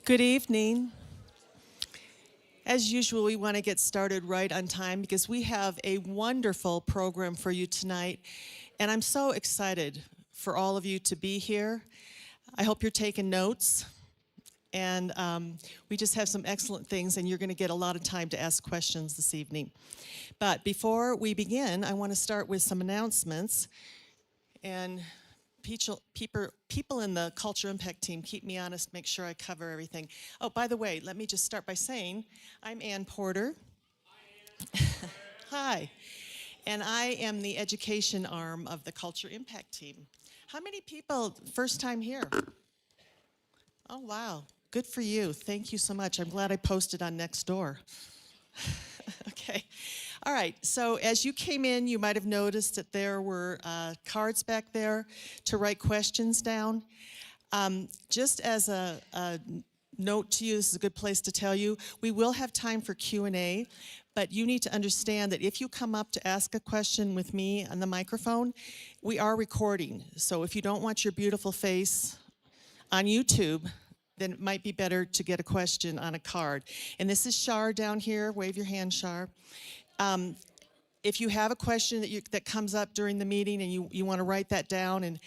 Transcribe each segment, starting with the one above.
Good evening. As usual, we want to get started right on time because we have a wonderful program for you tonight. And I'm so excited for all of you to be here. I hope you're taking notes. And we just have some excellent things, and you're going to get a lot of time to ask questions this evening. But before we begin, I want to start with some announcements. And people in the Culture Impact team keep me honest, make sure I cover everything. Oh, by the way, let me just start by saying I'm Ann Porter. Hi. And I am the education arm of the Culture Impact team. How many people, first time here? Oh, wow. Good for you. Thank you so much. I'm glad I posted on Nextdoor. Okay. All right. So as you came in, you might have noticed that there were cards back there to write questions down. Just as a note to you, this is a good place to tell you, we will have time for Q&A, but you need to understand that if you come up to ask a question with me on the microphone, we are recording. So if you don't want your beautiful face on YouTube, then it might be better to get a question on a card. And this is Shar down here. Wave your hand, Shar. If you have a question that comes up during the meeting and you want to write that down and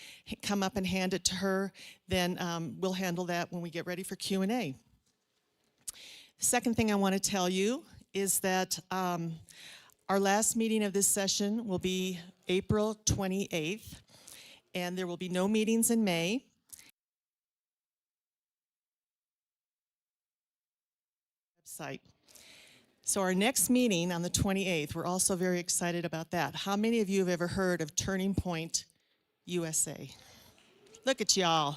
come up and hand it to her, then we'll handle that when we get ready for Q&A. The second thing I want to tell you is that our last meeting of this session will be April 28th, and there will be no meetings in May. Website. So our next meeting on the 28th, we're also very excited about that. How many of you have ever heard of Turning Point USA? Look at y'all.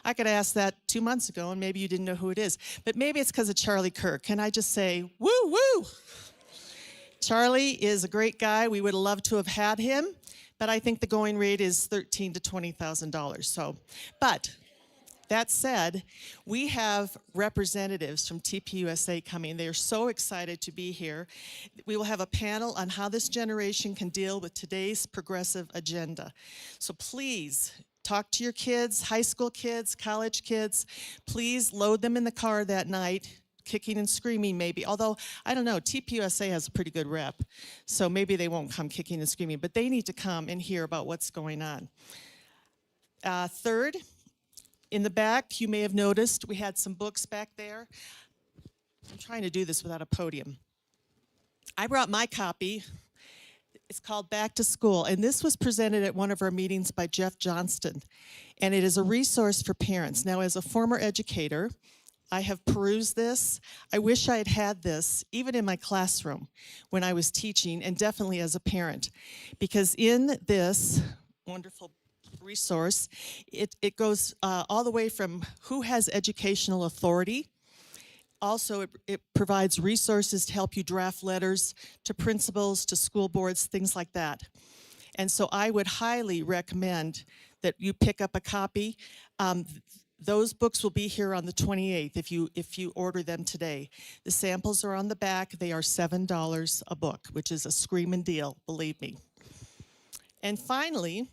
I could ask that 2 months ago, and maybe you didn't know who it is. But maybe it's because of Charlie Kirk. Can I just say, woo, woo? Charlie is a great guy. We would have loved to have had him, but I think the going rate is $13,000 to $20,000. So, but that said, we have representatives from TPUSA coming. They are so excited to be here. We will have a panel on how this generation can deal with today's progressive agenda. So please talk to your kids, high school kids, college kids. Please load them in the car that night, kicking and screaming maybe. Although, I don't know, TPUSA has a pretty good rep. So maybe they won't come kicking and screaming, but they need to come and hear about what's going on. Third, in the back, you may have noticed we had some books back there. I'm trying to do this without a podium. I brought my copy. It's called Back to School, and this was presented at one of our meetings by Jeff Johnston, and it is a resource for parents. Now, as a former educator, I have perused this. I wish I had had this even in my classroom when I was teaching, and definitely as a parent, because in this wonderful resource, it goes all the way from who has educational authority. Also, it provides resources to help you draft letters to principals, to school boards, things like that. And so I would highly recommend that you pick up a copy. Those books will be here on the 28th if you order them today. The samples are on the back. They are $7 a book, which is a screaming deal, believe me. And finally,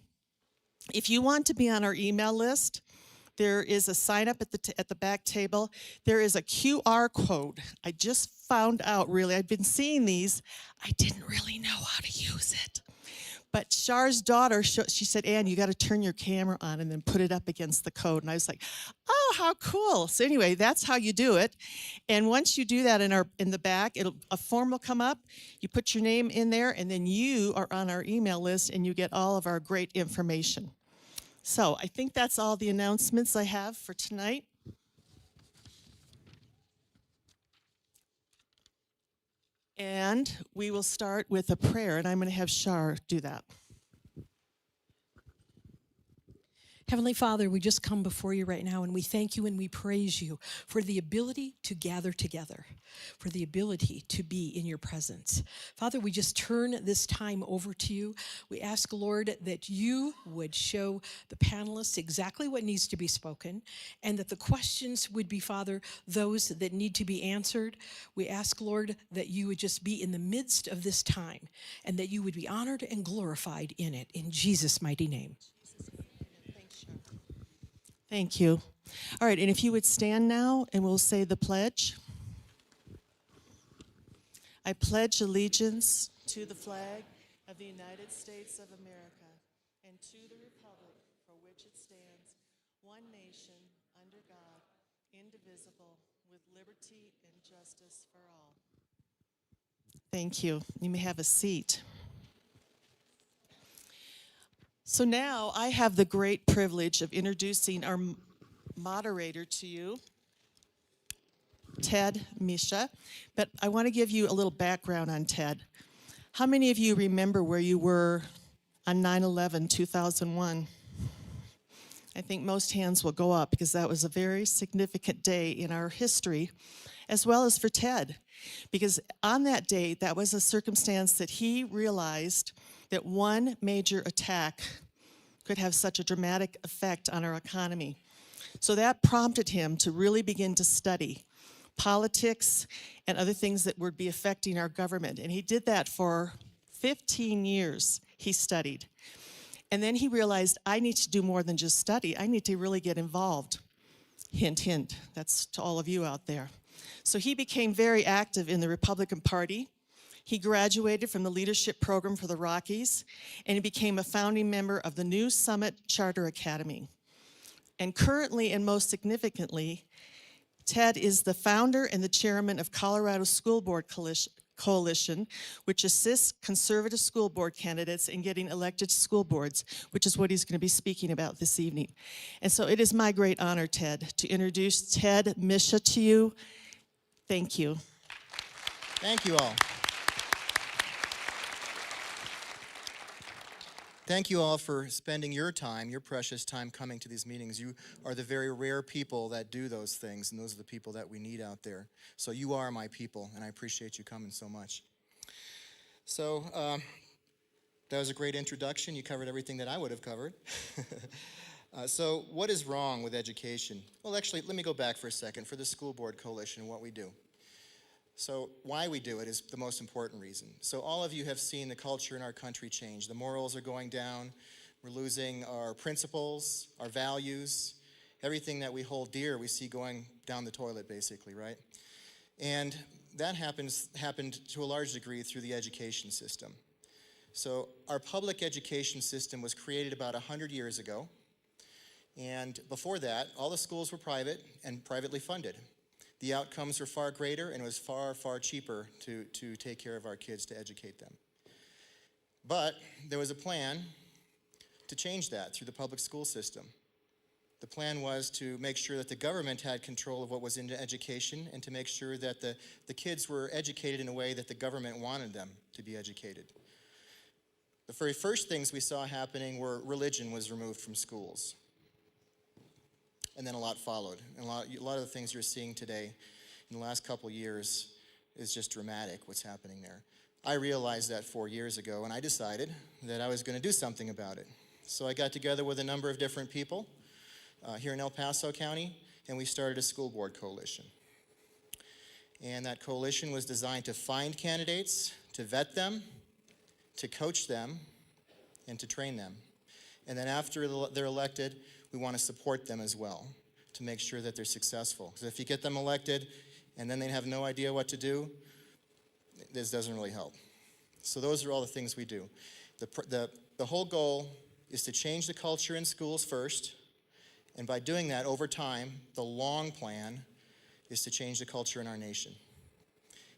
if you want to be on our email list, there is a sign up at the back table. There is a QR code. I just found out, really, I've been seeing these. I didn't really know how to use it. But Shar's daughter, she said, Ann, you got to turn your camera on and then put it up against the code. And I was like, oh, how cool. So anyway, that's how you do it. And once you do that in the back, a form will come up. You put your name in there, and then you are on our email list, and you get all of our great information. So I think that's all the announcements I have for tonight. And we will start with a prayer, and I'm going to have Shar do that. Heavenly Father, we just come before you right now, and we thank you and we praise you for the ability to gather together, for the ability to be in your presence. Father, we just turn this time over to you. We ask, Lord, that you would show the panelists exactly what needs to be spoken, and that the questions would be, Father, those that need to be answered. We ask, Lord, that you would just be in the midst of this time, and that you would be honored and glorified in it. In Jesus' mighty name. Thank you. All right, and if you would stand now and we'll say the pledge. I pledge allegiance to the flag of the United States of America and to the republic for which it stands, one nation, under God, indivisible, with liberty and justice for all. Thank you. You may have a seat. So now I have the great privilege of introducing our moderator to you, Ted Misha. But I want to give you a little background on Ted. How many of you remember where you were on 9/11/2001? I think most hands will go up because that was a very significant day in our history, as well as for Ted. Because on that day, that was a circumstance that he realized that one major attack could have such a dramatic effect on our economy. So that prompted him to really begin to study politics and other things that would be affecting our government. And he did that for 15 years, he studied. And then he realized, I need to do more than just study. I need to really get involved. Hint, hint. That's to all of you out there. So he became very active in the Republican Party. He graduated from the leadership program for the Rockies, and he became a founding member of the New Summit Charter Academy. And currently, and most significantly, Ted is the founder and the chairman of Colorado School Board Coalition, which assists conservative school board candidates in getting elected to school boards, which is what he's going to be speaking about this evening. And so it is my great honor, Ted, to introduce Ted Misha to you. Thank you. Thank you all. Thank you all for spending your time, your precious time, coming to these meetings. You are the very rare people that do those things, and those are the people that we need out there. So you are my people, and I appreciate you coming so much. So that was a great introduction. You covered everything that I would have covered. So what is wrong with education? Well, actually, let me go back for a second. For the School Board Coalition, what we do. So why we do it is the most important reason. So all of you have seen the culture in our country change. The morals are going down. We're losing our principles, our values. Everything that we hold dear, we see going down the toilet, basically, right? And that happened to a large degree through the education system. So our public education system was created about 100 years ago. And before that, all the schools were private and privately funded. The outcomes were far greater, and it was far, far cheaper to take care of our kids, to educate them. But there was a plan to change that through the public school system. The plan was to make sure that the government had control of what was in education, and to make sure that the kids were educated in a way that the government wanted them to be educated. The very first things we saw happening were religion was removed from schools. And then a lot followed. And a lot of the things you're seeing today in the last couple years is just dramatic, what's happening there. I realized that 4 years ago, and I decided that I was going to do something about it. So I got together with a number of different people here in El Paso County, and we started a school board coalition. And that coalition was designed to find candidates, to vet them, to coach them, and to train them. And then after they're elected, we want to support them as well to make sure that they're successful. Because if you get them elected and then they have no idea what to do, this doesn't really help. So those are all the things we do. The whole goal is to change the culture in schools first, and by doing that over time, the long plan is to change the culture in our nation.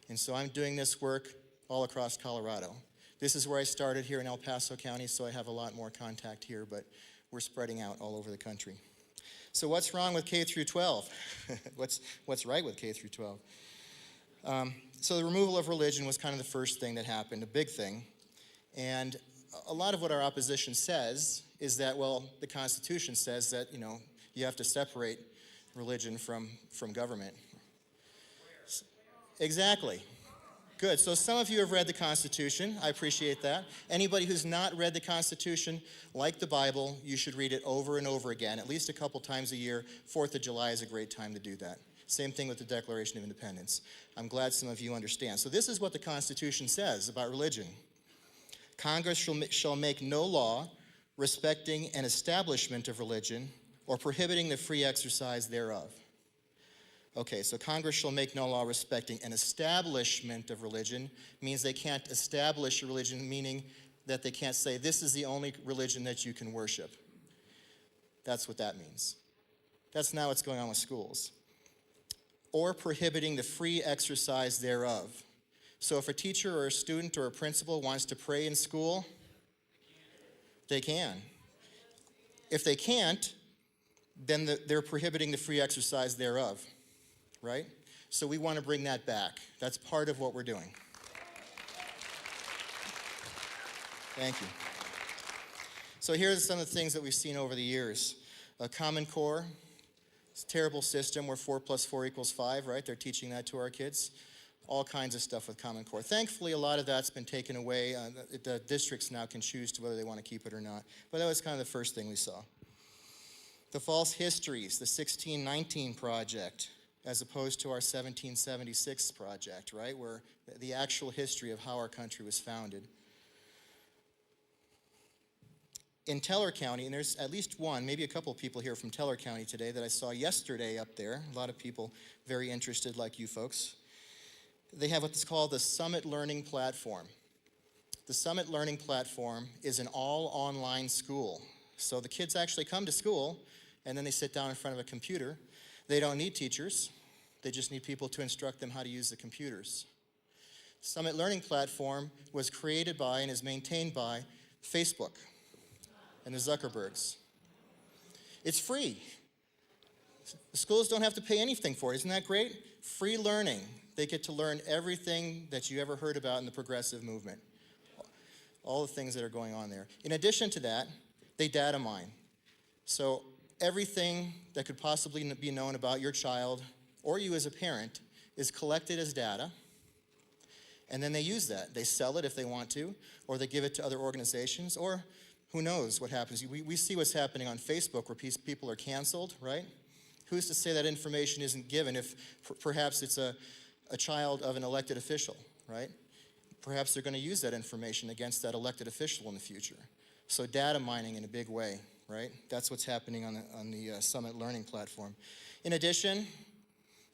And so I'm doing this work all across Colorado. This is where I started here in El Paso County, so I have a lot more contact here, but we're spreading out all over the country. So what's wrong with K through 12? What's right with K through 12? So the removal of religion was kind of the first thing that happened, a big thing. And a lot of what our opposition says is that, well, the Constitution says that, you have to separate religion from government. Exactly. Good. So some of you have read the Constitution. I appreciate that. Anybody who's not read the Constitution, like the Bible, you should read it over and over again, at least a couple times a year. 4th of July is a great time to do that. Same thing with the Declaration of Independence. I'm glad some of you understand. So this is what the Constitution says about religion. Congress shall make no law respecting an establishment of religion or prohibiting the free exercise thereof. Okay, so Congress shall make no law respecting an establishment of religion means they can't establish a religion, meaning that they can't say this is the only religion that you can worship. That's what that means. That's not what's going on with schools. Or prohibiting the free exercise thereof. So if a teacher or a student or a principal wants to pray in school, they can. If they can't, then they're prohibiting the free exercise thereof, right? So we want to bring that back. That's part of what we're doing. Thank you. So here's some of the things that we've seen over the years. Common Core, it's a terrible system where 4 + 4 = 5, right? They're teaching that to our kids. All kinds of stuff with Common Core. Thankfully, a lot of that's been taken away. The districts now can choose to whether they want to keep it or not. But that was kind of the first thing we saw. The false histories, the 1619 project, as opposed to our 1776 project, right? Where the actual history of how our country was founded. In Teller County, and there's at least one, maybe a couple of people here from Teller County today that I saw yesterday up there. A lot of people very interested like you folks. They have what's called the Summit Learning Platform. The Summit Learning Platform is an all-online school. So the kids actually come to school, and then they sit down in front of a computer. They don't need teachers. They just need people to instruct them how to use the computers. Summit Learning Platform was created by and is maintained by Facebook and the Zuckerbergs. It's free. The schools don't have to pay anything for it. Isn't that great? Free learning. They get to learn everything that you ever heard about in the progressive movement. All the things that are going on there. In addition to that, they data mine. So everything that could possibly be known about your child or you as a parent is collected as data. And then they use that. They sell it if they want to, or they give it to other organizations, or who knows what happens. We see what's happening on Facebook where people are canceled, right? Who's to say that information isn't given if perhaps it's a child of an elected official, right? Perhaps they're going to use that information against that elected official in the future. So data mining in a big way, right? That's what's happening on the Summit Learning Platform. In addition,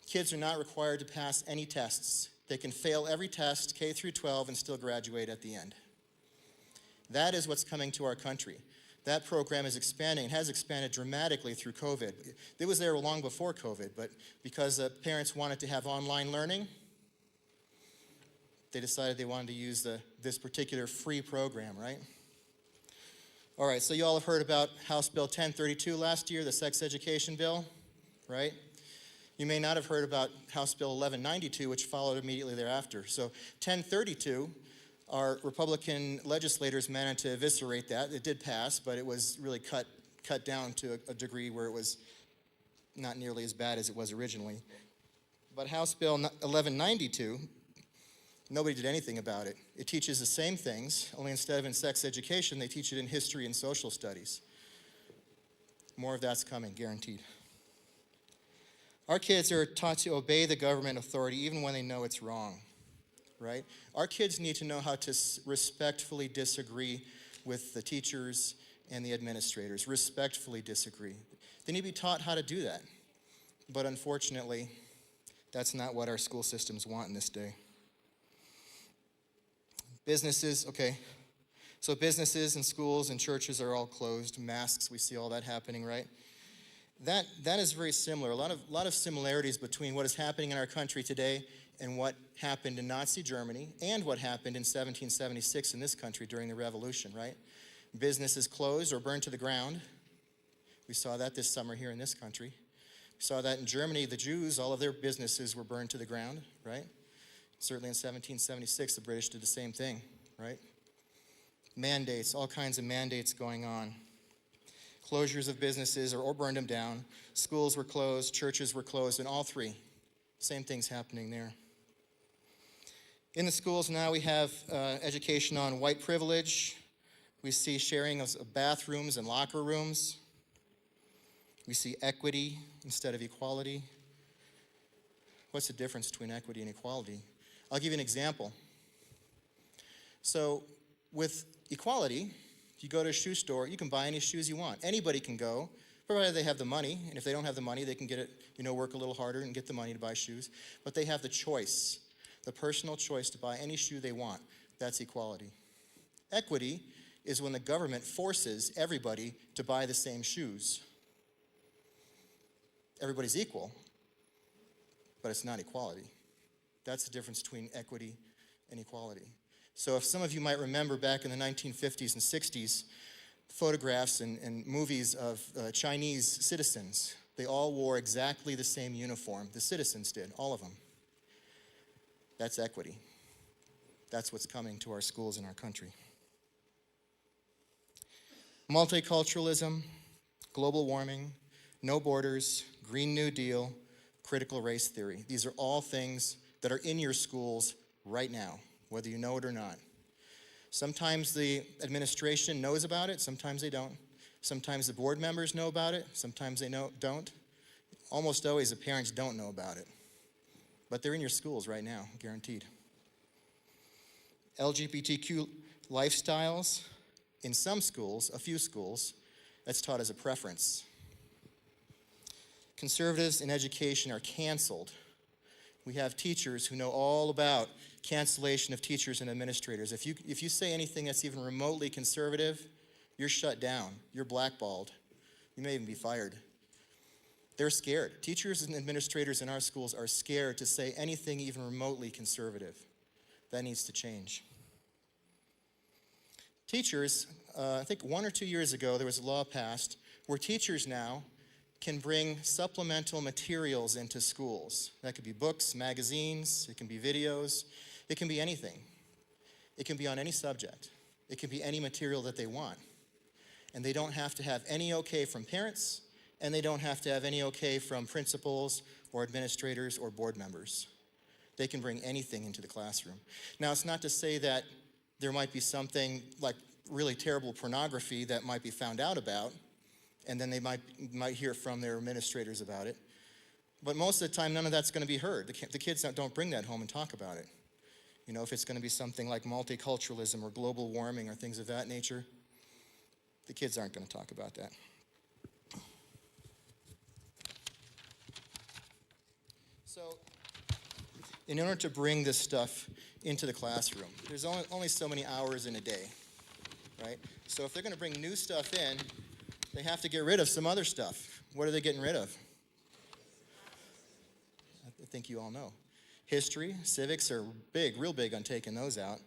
kids are not required to pass any tests. They can fail every test, K through 12, and still graduate at the end. That is what's coming to our country. That program is expanding. It has expanded dramatically through COVID. It was there long before COVID, but because parents wanted to have online learning, they decided they wanted to use this particular free program, right? All right, so you all have heard about House Bill 1032 last year, the sex education bill, right? You may not have heard about House Bill 1192, which followed immediately thereafter. So 1032, our Republican legislators managed to eviscerate that. It did pass, but it was really cut down to a degree where it was not nearly as bad as it was originally. But House Bill 1192, nobody did anything about it. It teaches the same things, only instead of in sex education, they teach it in history and social studies. More of that's coming, guaranteed. Our kids are taught to obey the government authority even when they know it's wrong, right? Our kids need to know how to respectfully disagree with the teachers and the administrators, respectfully disagree. They need to be taught how to do that. But unfortunately, that's not what our school systems want in this day. Businesses, okay. So businesses and schools and churches are all closed. Masks, we see all that happening, right? That is very similar. A lot of similarities between what is happening in our country today and what happened in Nazi Germany and what happened in 1776 in this country during the Revolution, right? Businesses closed or burned to the ground. We saw that this summer here in this country. We saw that in Germany, the Jews, all of their businesses were burned to the ground, right? Certainly in 1776, the British did the same thing, right? Mandates, all kinds of mandates going on. Closures of businesses or burned them down. Schools were closed, churches were closed, and all three. Same things happening there. In the schools now we have education on white privilege. We see sharing of bathrooms and locker rooms. We see equity instead of equality. What's the difference between equity and equality? I'll give you an example. So with equality, you go to a shoe store, you can buy any shoes you want. Anybody can go, provided they have the money. And if they don't have the money, they can get it, work a little harder and get the money to buy shoes. But they have the choice, the personal choice to buy any shoe they want. That's equality. Equity is when the government forces everybody to buy the same shoes. Everybody's equal, but it's not equality. That's the difference between equity and equality. So if some of you might remember back in the 1950s and 60s, photographs and movies of Chinese citizens, they all wore exactly the same uniform. The citizens did, all of them. That's equity. That's what's coming to our schools in our country. Multiculturalism, global warming, no borders, Green New Deal, critical race theory. These are all things that are in your schools right now, whether you know it or not. Sometimes the administration knows about it, sometimes they don't. Sometimes the board members know about it, sometimes they don't. Almost always the parents don't know about it. But they're in your schools right now, guaranteed. LGBTQ lifestyles, in some schools, a few schools, that's taught as a preference. Conservatives in education are canceled. We have teachers who know all about cancellation of teachers and administrators. If you say anything that's even remotely conservative, you're shut down. You're blackballed. You may even be fired. They're scared. Teachers and administrators in our schools are scared to say anything even remotely conservative. That needs to change. Teachers, I think 1 or 2 years ago, there was a law passed where teachers now can bring supplemental materials into schools. That could be books, magazines, it can be videos, it can be anything. It can be on any subject. It can be any material that they want. And they don't have to have any okay from parents, and they don't have to have any okay from principals or administrators or board members. They can bring anything into the classroom. Now, it's not to say that there might be something like really terrible pornography that might be found out about, and then they might hear from their administrators about it. But most of the time, none of that's going to be heard. The kids don't bring that home and talk about it. If it's going to be something like multiculturalism or global warming or things of that nature, the kids aren't going to talk about that. So, in order to bring this stuff into the classroom, there's only so many hours in a day, right? So if they're going to bring new stuff in, they have to get rid of some other stuff. What are they getting rid of? I think you all know. History, civics are big, real big on taking those out,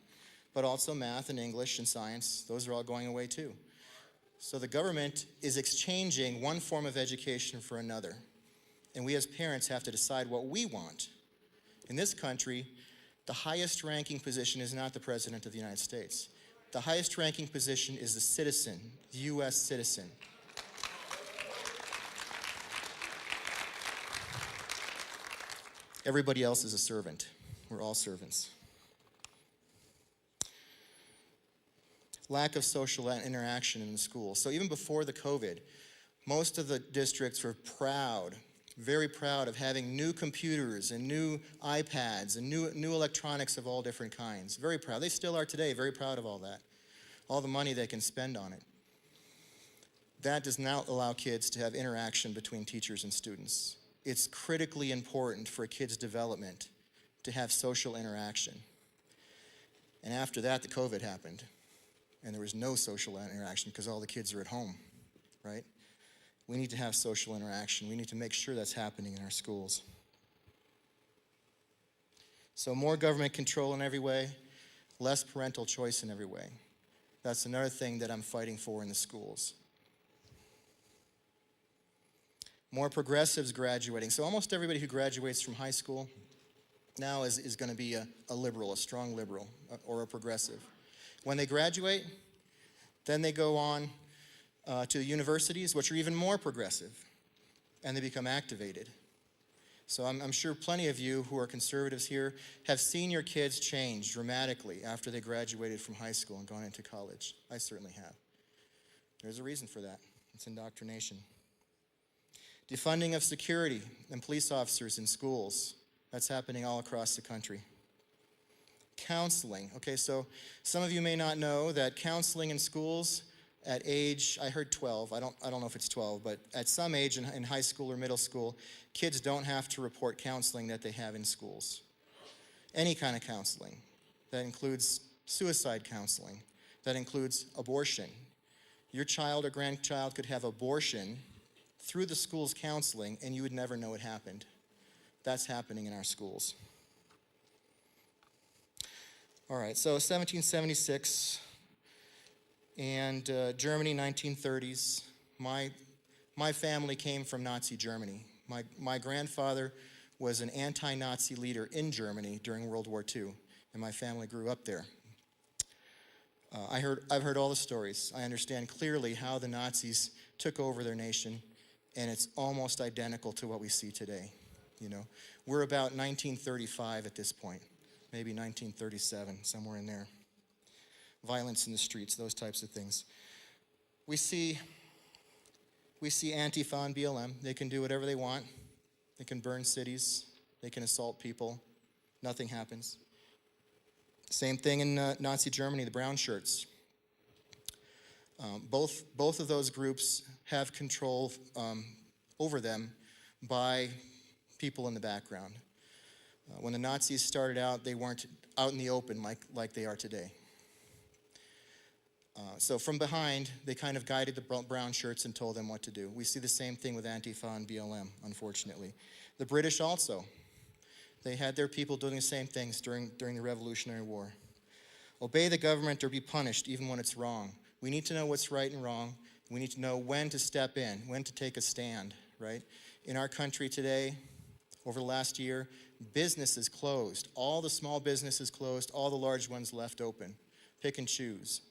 but also math and English and science, those are all going away too. So the government is exchanging one form of education for another, and we as parents have to decide what we want. In this country, the highest ranking position is not the President of the United States. The highest ranking position is the citizen, the U.S. citizen. Everybody else is a servant. We're all servants. Lack of social interaction in the schools. So even before the COVID, most of the districts were proud, very proud of having new computers and new iPads and new electronics of all different kinds. Very proud. They still are today, very proud of all that. All the money they can spend on it. That does not allow kids to have interaction between teachers and students. It's critically important for a kid's development to have social interaction. And after that, the COVID happened. And there was no social interaction because all the kids are at home, right? We need to have social interaction. We need to make sure that's happening in our schools. So more government control in every way, less parental choice in every way. That's another thing that I'm fighting for in the schools. More progressives graduating. So almost everybody who graduates from high school now is going to be a liberal, a strong liberal, or a progressive. When they graduate, then they go on to universities, which are even more progressive, and they become activated. So I'm sure plenty of you who are conservatives here have seen your kids change dramatically after they graduated from high school and gone into college. I certainly have. There's a reason for that. It's indoctrination. Defunding of security and police officers in schools. That's happening all across the country. Counseling. Okay, so some of you may not know that counseling in schools at age, I heard 12, I don't know if it's 12, but at some age in high school or middle school, kids don't have to report counseling that they have in schools. Any kind of counseling. That includes suicide counseling. That includes abortion. Your child or grandchild could have abortion through the school's counseling, and you would never know it happened. That's happening in our schools. All right, so 1776 and Germany, 1930s. My family came from Nazi Germany. My grandfather was an anti-Nazi leader in Germany during World War II, and my family grew up there. I've heard all the stories. I understand clearly how the Nazis took over their nation, and it's almost identical to what we see today. You know, we're about 1935 at this point, maybe 1937, somewhere in there. Violence in the streets, those types of things. We see Antifa and BLM. They can do whatever they want. They can burn cities. They can assault people. Nothing happens. Same thing in Nazi Germany, the brown shirts. Both of those groups have control over them by people in the background. When the Nazis started out, they weren't out in the open like they are today. So from behind, they kind of guided the brown shirts and told them what to do. We see the same thing with Antifa and BLM, unfortunately. The British also. They had their people doing the same things during the Revolutionary War. Obey the government or be punished, even when it's wrong. We need to know what's right and wrong. We need to know when to step in, when to take a stand, right? In our country today, over the last year, businesses closed. All the small businesses closed, all the large ones left open. Pick and choose.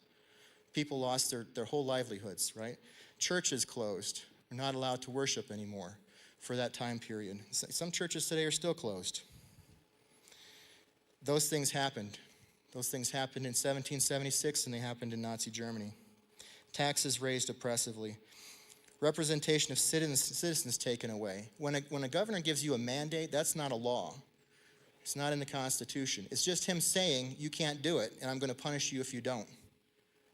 People lost their whole livelihoods, right? Churches closed. We're not allowed to worship anymore for that time period. Some churches today are still closed. Those things happened. Those things happened in 1776, and they happened in Nazi Germany. Taxes raised oppressively. Representation of citizens taken away. When a governor gives you a mandate, that's not a law. It's not in the Constitution. It's just him saying, you can't do it, and I'm going to punish you if you don't.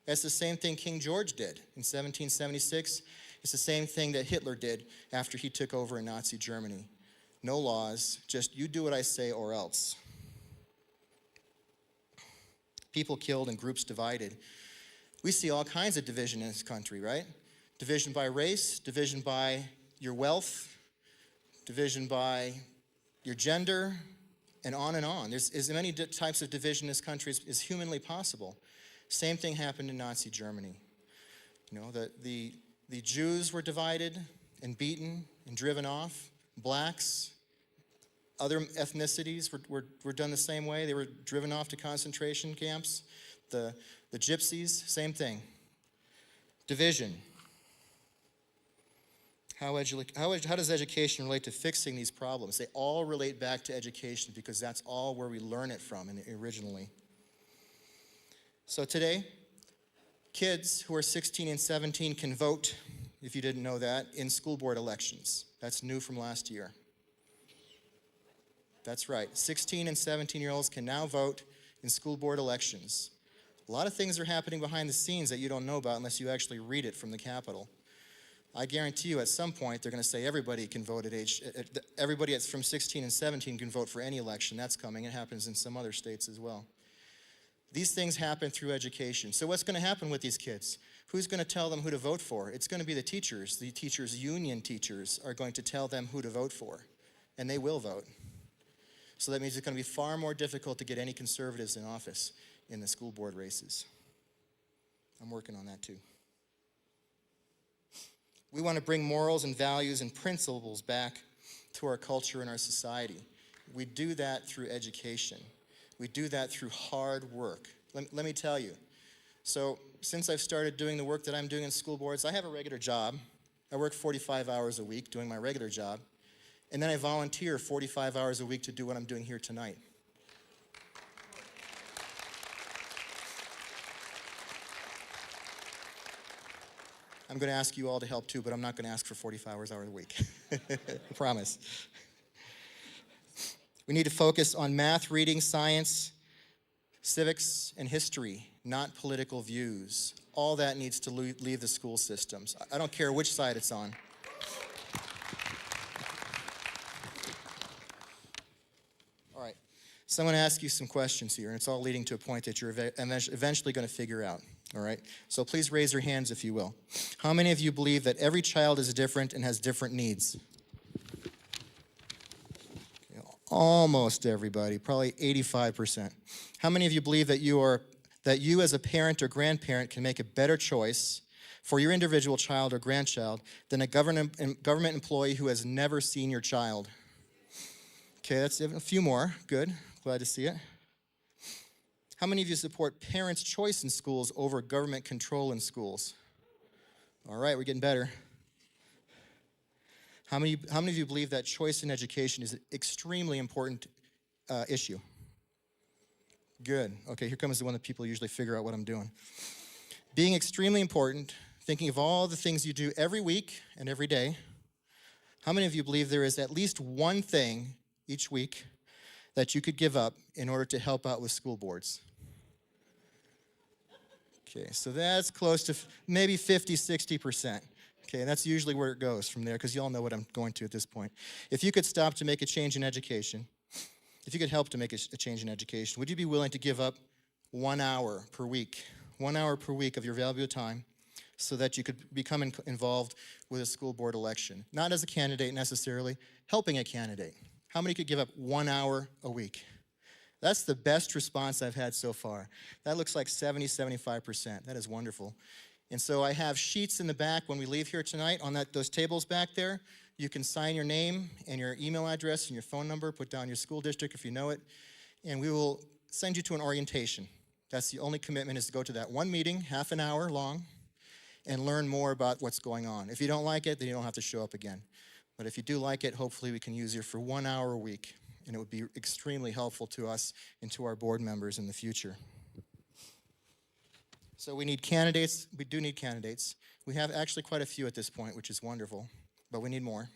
That's the same thing King George did in 1776. It's the same thing that Hitler did after he took over in Nazi Germany. No laws, just you do what I say or else. People killed and groups divided. We see all kinds of division in this country, right? Division by race, division by your wealth, division by your gender, and on and on. There's as many types of division in this country as humanly possible. Same thing happened in Nazi Germany. You know, the Jews were divided and beaten and driven off. Blacks, other ethnicities were done the same way. They were driven off to concentration camps. The gypsies, same thing. Division. How does education relate to fixing these problems? They all relate back to education because that's all where we learn it from originally. So today, kids who are 16 and 17 can vote, if you didn't know that, in school board elections. That's new from last year. That's right. 16 and 17-year-olds can now vote in school board elections. A lot of things are happening behind the scenes that you don't know about unless you actually read it from the Capitol. I guarantee you at some point they're going to say everybody can vote everybody that's from 16 and 17 can vote for any election. That's coming. It happens in some other states as well. These things happen through education. So what's going to happen with these kids? Who's going to tell them who to vote for? It's going to be the teachers. The teachers' union teachers are going to tell them who to vote for, and they will vote. So that means it's going to be far more difficult to get any conservatives in office in the school board races. I'm working on that too. We want to bring morals and values and principles back to our culture and our society. We do that through education. We do that through hard work. Let me tell you. So since I've started doing the work that I'm doing in school boards, I have a regular job. I work 45 hours a week doing my regular job. And then I volunteer 45 hours a week to do what I'm doing here tonight. I'm going to ask you all to help too, but I'm not going to ask for 45 hours a week. I promise. We need to focus on math, reading, science, civics, and history, not political views. all that needs to leave the school systems. I don't care which side it's on. All right, so I'm going to ask you some questions here, and it's all leading to a point that you're eventually going to figure out. All right, so please raise your hands if you will. How many of you believe that every child is different and has different needs? Okay, almost everybody, probably 85%. How many of you believe that you as a parent or grandparent can make a better choice for your individual child or grandchild than a government employee who has never seen your child? Okay, that's a few more. Good, glad to see it. How many of you support parents' choice in schools over government control in schools? All right, we're getting better. How many of you believe that choice in education is an extremely important issue? Good. Okay, here comes the one that people usually figure out what I'm doing. Being extremely important, thinking of all the things you do every week and every day. How many of you believe there is at least one thing each week that you could give up in order to help out with school boards? Okay, so that's close to maybe 50, 60%. Okay, and that's usually where it goes from there, because you all know what I'm going to at this point. If you could stop to make a change in education, if you could help to make a change in education, would you be willing to give up 1 hour per week, 1 hour per week of your valuable time so that you could become involved with a school board election? Not as a candidate necessarily, helping a candidate. How many could give up 1 hour a week? That's the best response I've had so far. That looks like 70, 75%. That is wonderful. And so I have sheets in the back when we leave here tonight on those tables back there. You can sign your name and your email address and your phone number, put down your school district if you know it, and we will send you to an orientation. That's the only commitment, is to go to that one meeting, half an hour long, and learn more about what's going on. If you don't like it, then you don't have to show up again. But if you do like it, hopefully we can use you for 1 hour a week, and it would be extremely helpful to us and to our board members in the future. So we need candidates. We do need candidates. We have actually quite a few at this point, which is wonderful, but we need more.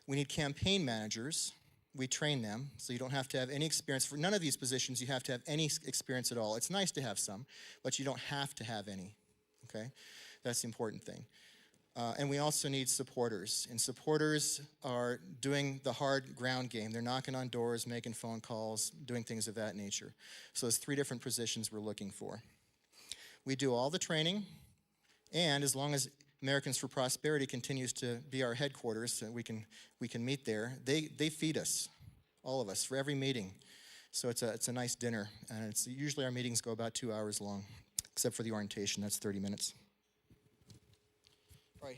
We need campaign managers. We train them, so you don't have to have any experience. For none of these positions, you have to have any experience at all. It's nice to have some, but you don't have to have any, okay? That's the important thing. And we also need supporters, and supporters are doing the hard ground game. They're knocking on doors, making phone calls, doing things of that nature. So there's 3 different positions we're looking for. We do all the training, and as long as Americans for Prosperity continues to be our headquarters, so we can meet there, they feed us, all of us, for every meeting. So it's a nice dinner, and usually our meetings go about 2 hours long, except for the orientation, that's 30 minutes. All right,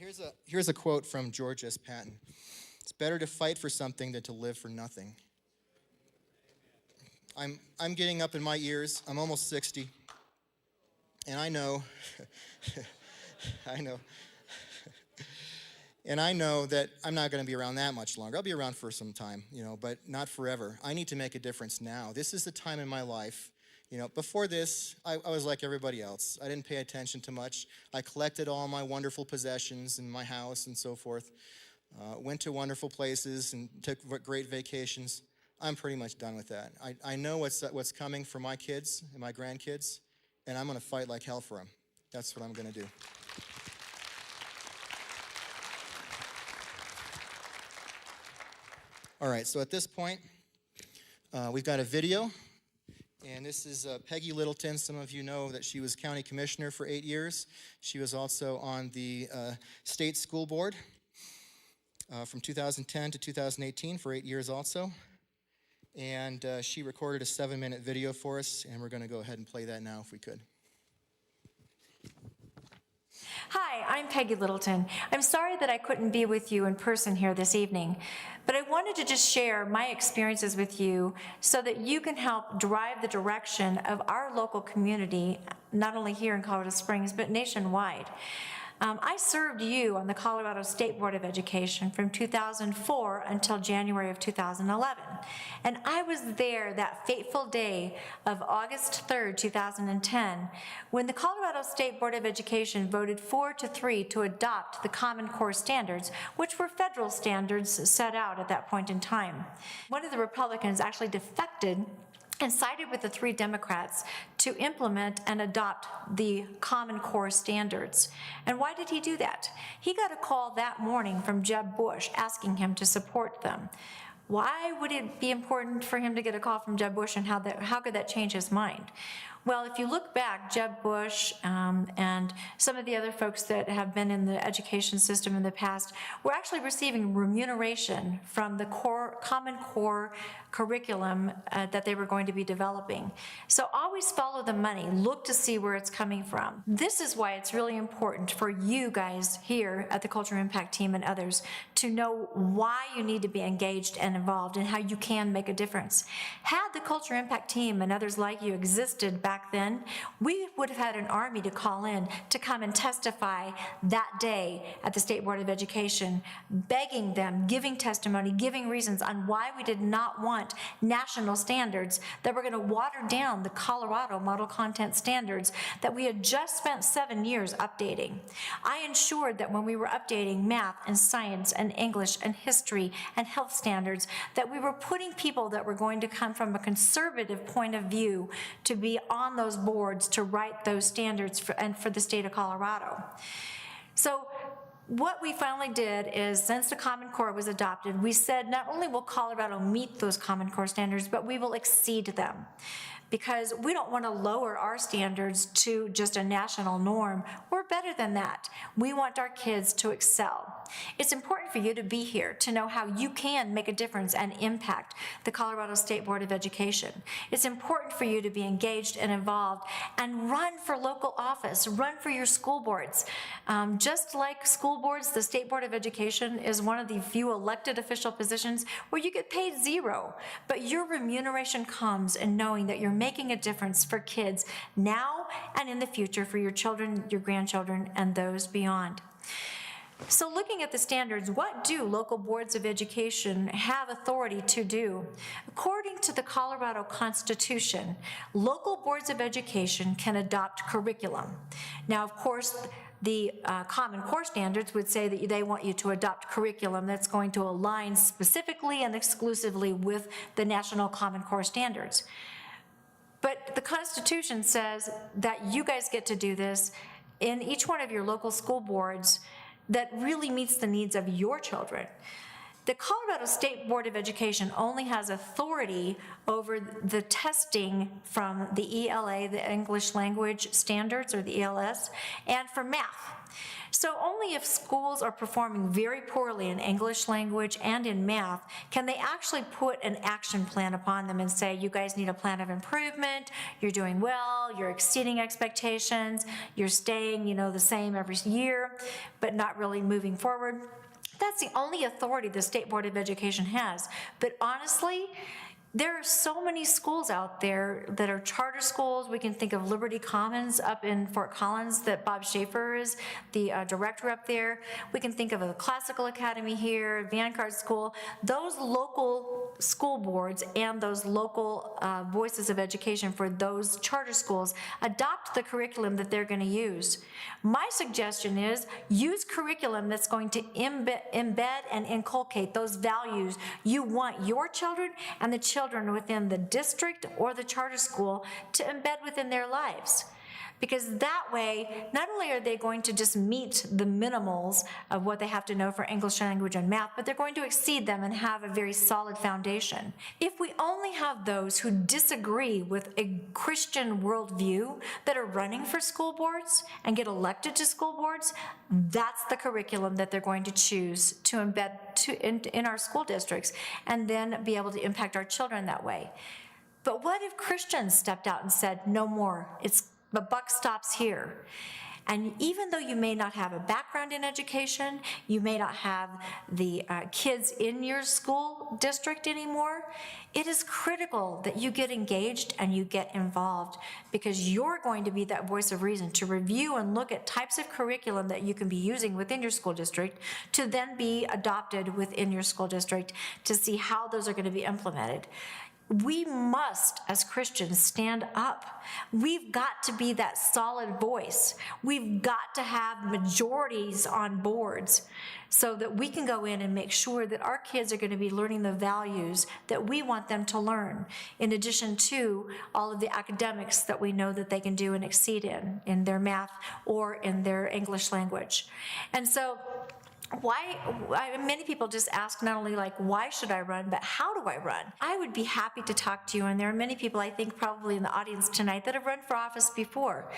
here's a quote from George S. Patton. It's better to fight for something than to live for nothing. I'm getting up in my years. I'm almost 60. And I know, and I know that I'm not going to be around that much longer. I'll be around for some time, but not forever. I need to make a difference now. This is the time in my life. Before this, I was like everybody else. I didn't pay attention to much. I collected all my wonderful possessions in my house and so forth. Went to wonderful places and took great vacations. I'm pretty much done with that. I know what's coming for my kids and my grandkids, and I'm going to fight like hell for them. That's what I'm going to do. All right, so at this point, we've got a video. And this is Peggy Littleton. Some of you know that she was county commissioner for 8 years. She was also on the state school board from 2010 to 2018 for 8 years also. And she recorded a 7-minute video for us, and we're going to go ahead and play that now if we could. Hi, I'm Peggy Littleton. I'm sorry that I couldn't be with you in person here this evening, but I wanted to just share my experiences with you so that you can help drive the direction of our local community, not only here in Colorado Springs, but nationwide. I served you on the Colorado State Board of Education from 2004 until January of 2011. And I was there that fateful day of August 3rd, 2010, when the Colorado State Board of Education voted 4-3 to adopt the Common Core standards, which were federal standards set out at that point in time. One of the Republicans actually defected and sided with the 3 Democrats to implement and adopt the Common Core standards. And why did he do that? He got a call that morning from Jeb Bush asking him to support them. Why would it be important for him to get a call from Jeb Bush, and how could that change his mind? Well, if you look back, Jeb Bush and some of the other folks that have been in the education system in the past were actually receiving remuneration from the Common Core curriculum that they were going to be developing. So always follow the money, look to see where it's coming from. This is why it's really important for you guys here at the Culture Impact Team and others to know why you need to be engaged and involved and how you can make a difference. Had the Culture Impact Team and others like you existed back then, we would have had an army to call in to come and testify that day at the State Board of Education, begging them, giving testimony, giving reasons on why we did not want national standards that were going to water down the Colorado Model Content Standards that we had just spent 7 years updating. I ensured that when we were updating math and science and English and history and health standards, that we were putting people that were going to come from a conservative point of view to be on those boards to write those standards for the state of Colorado. So what we finally did is, since the Common Core was adopted, we said not only will Colorado meet those Common Core standards, but we will exceed them, because we don't want to lower our standards to just a national norm. We're better than that. We want our kids to excel. It's important for you to be here to know how you can make a difference and impact the Colorado State Board of Education. It's important for you to be engaged and involved and run for local office, run for your school boards. Just like school boards, the State Board of Education is one of the few elected official positions where you get paid zero, but your remuneration comes in knowing that you're making a difference for kids now and in the future, for your children, your grandchildren, and those beyond. So looking at the standards, what do local boards of education have authority to do? According to the Colorado Constitution, local boards of education can adopt curriculum. Now, of course, the Common Core standards would say that they want you to adopt curriculum that's going to align specifically and exclusively with the National Common Core standards. But the Constitution says that you guys get to do this in each one of your local school boards that really meets the needs of your children. The Colorado State Board of Education only has authority over the testing from the ELA, the English Language Standards, or the ELS, and for math. So only if schools are performing very poorly in English language and in math can they actually put an action plan upon them and say, you guys need a plan of improvement, you're doing well, you're exceeding expectations, you're staying, the same every year, but not really moving forward. That's the only authority the State Board of Education has. But honestly, there are so many schools out there that are charter schools. We can think of Liberty Commons up in Fort Collins that Bob Schaefer is the director up there. We can think of a classical academy here, Vanguard School. Those local school boards and those local voices of education for those charter schools adopt the curriculum that they're going to use. My suggestion is use curriculum that's going to embed and inculcate those values you want your children and the children within the district or the charter school to embed within their lives. Because that way, not only are they going to just meet the minimals of what they have to know for English language and math, but they're going to exceed them and have a very solid foundation. If we only have those who disagree with a Christian worldview that are running for school boards and get elected to school boards, that's the curriculum that they're going to choose to embed in our school districts and then be able to impact our children that way. But what if Christians stepped out and said, no more, the buck stops here? And even though you may not have a background in education, you may not have the kids in your school district anymore, it is critical that you get engaged and you get involved, because you're going to be that voice of reason to review and look at types of curriculum that you can be using within your school district to then be adopted within your school district to see how those are going to be implemented. We must, as Christians, stand up. We've got to be that solid voice. We've got to have majorities on boards so that we can go in and make sure that our kids are going to be learning the values that we want them to learn, in addition to all of the academics that we know that they can do and exceed in their math or in their English language. And so many people just ask not only like, why should I run, but how do I run? I would be happy to talk to you, and there are many people I think probably in the audience tonight that have run for office before,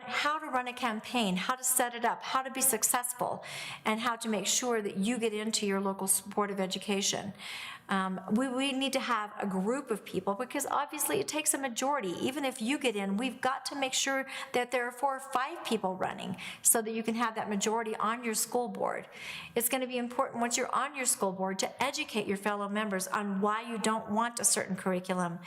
how to run a campaign, how to set it up, how to be successful, and how to make sure that you get into your local Board of Education. We need to have a group of people, because obviously it takes a majority. Even if you get in, we've got to make sure that there are 4 or 5 people running so that you can have that majority on your school board. It's going to be important once you're on your school board to educate your fellow members on why you don't want a certain curriculum.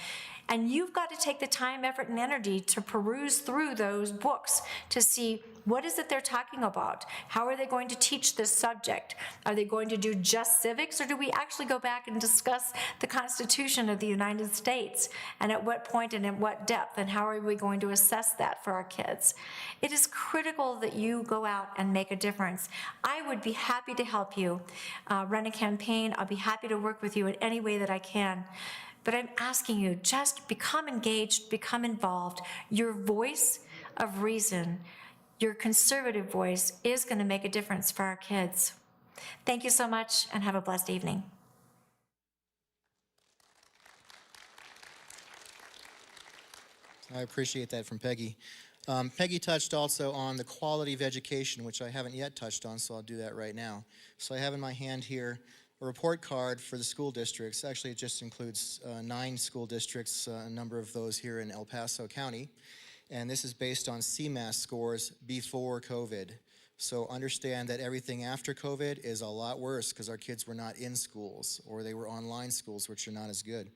And you've got to take the time, effort, and energy to peruse through those books to see what is it they're talking about. How are they going to teach this subject? Are they going to do just civics, or do we actually go back and discuss the Constitution of the United States? And at what point and at what depth, and how are we going to assess that for our kids? It is critical that you go out and make a difference. I would be happy to help you run a campaign. I'll be happy to work with you in any way that I can. But I'm asking you, just become engaged, become involved. Your voice of reason, your conservative voice, is going to make a difference for our kids. Thank you so much, and have a blessed evening. I appreciate that from Peggy. Peggy touched also on the quality of education, which I haven't yet touched on, so I'll do that right now. So I have in my hand here a report card for the school districts. Actually, it just includes 9 school districts, a number of those here in El Paso County. And this is based on CMAS scores before COVID. So understand that everything after COVID is a lot worse because our kids were not in schools, or they were online schools, which are not as good.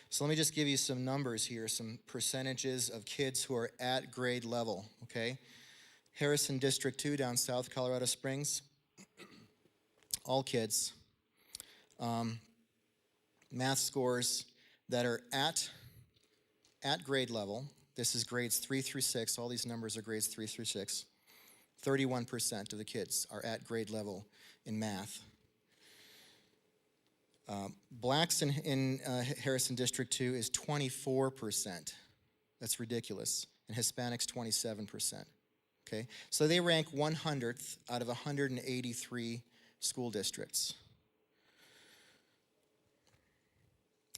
So let me just give you some numbers here, some percentages of kids who are at grade level, okay? Harrison District 2 down South Colorado Springs, all kids. Math scores that are at grade level. This is grades 3 through 6. All these numbers are grades 3 through 6. 31% of the kids are at grade level in math. Blacks in Harrison District 2 is 24%. That's ridiculous. And Hispanics, 27%. Okay? So they rank 100th out of 183 school districts.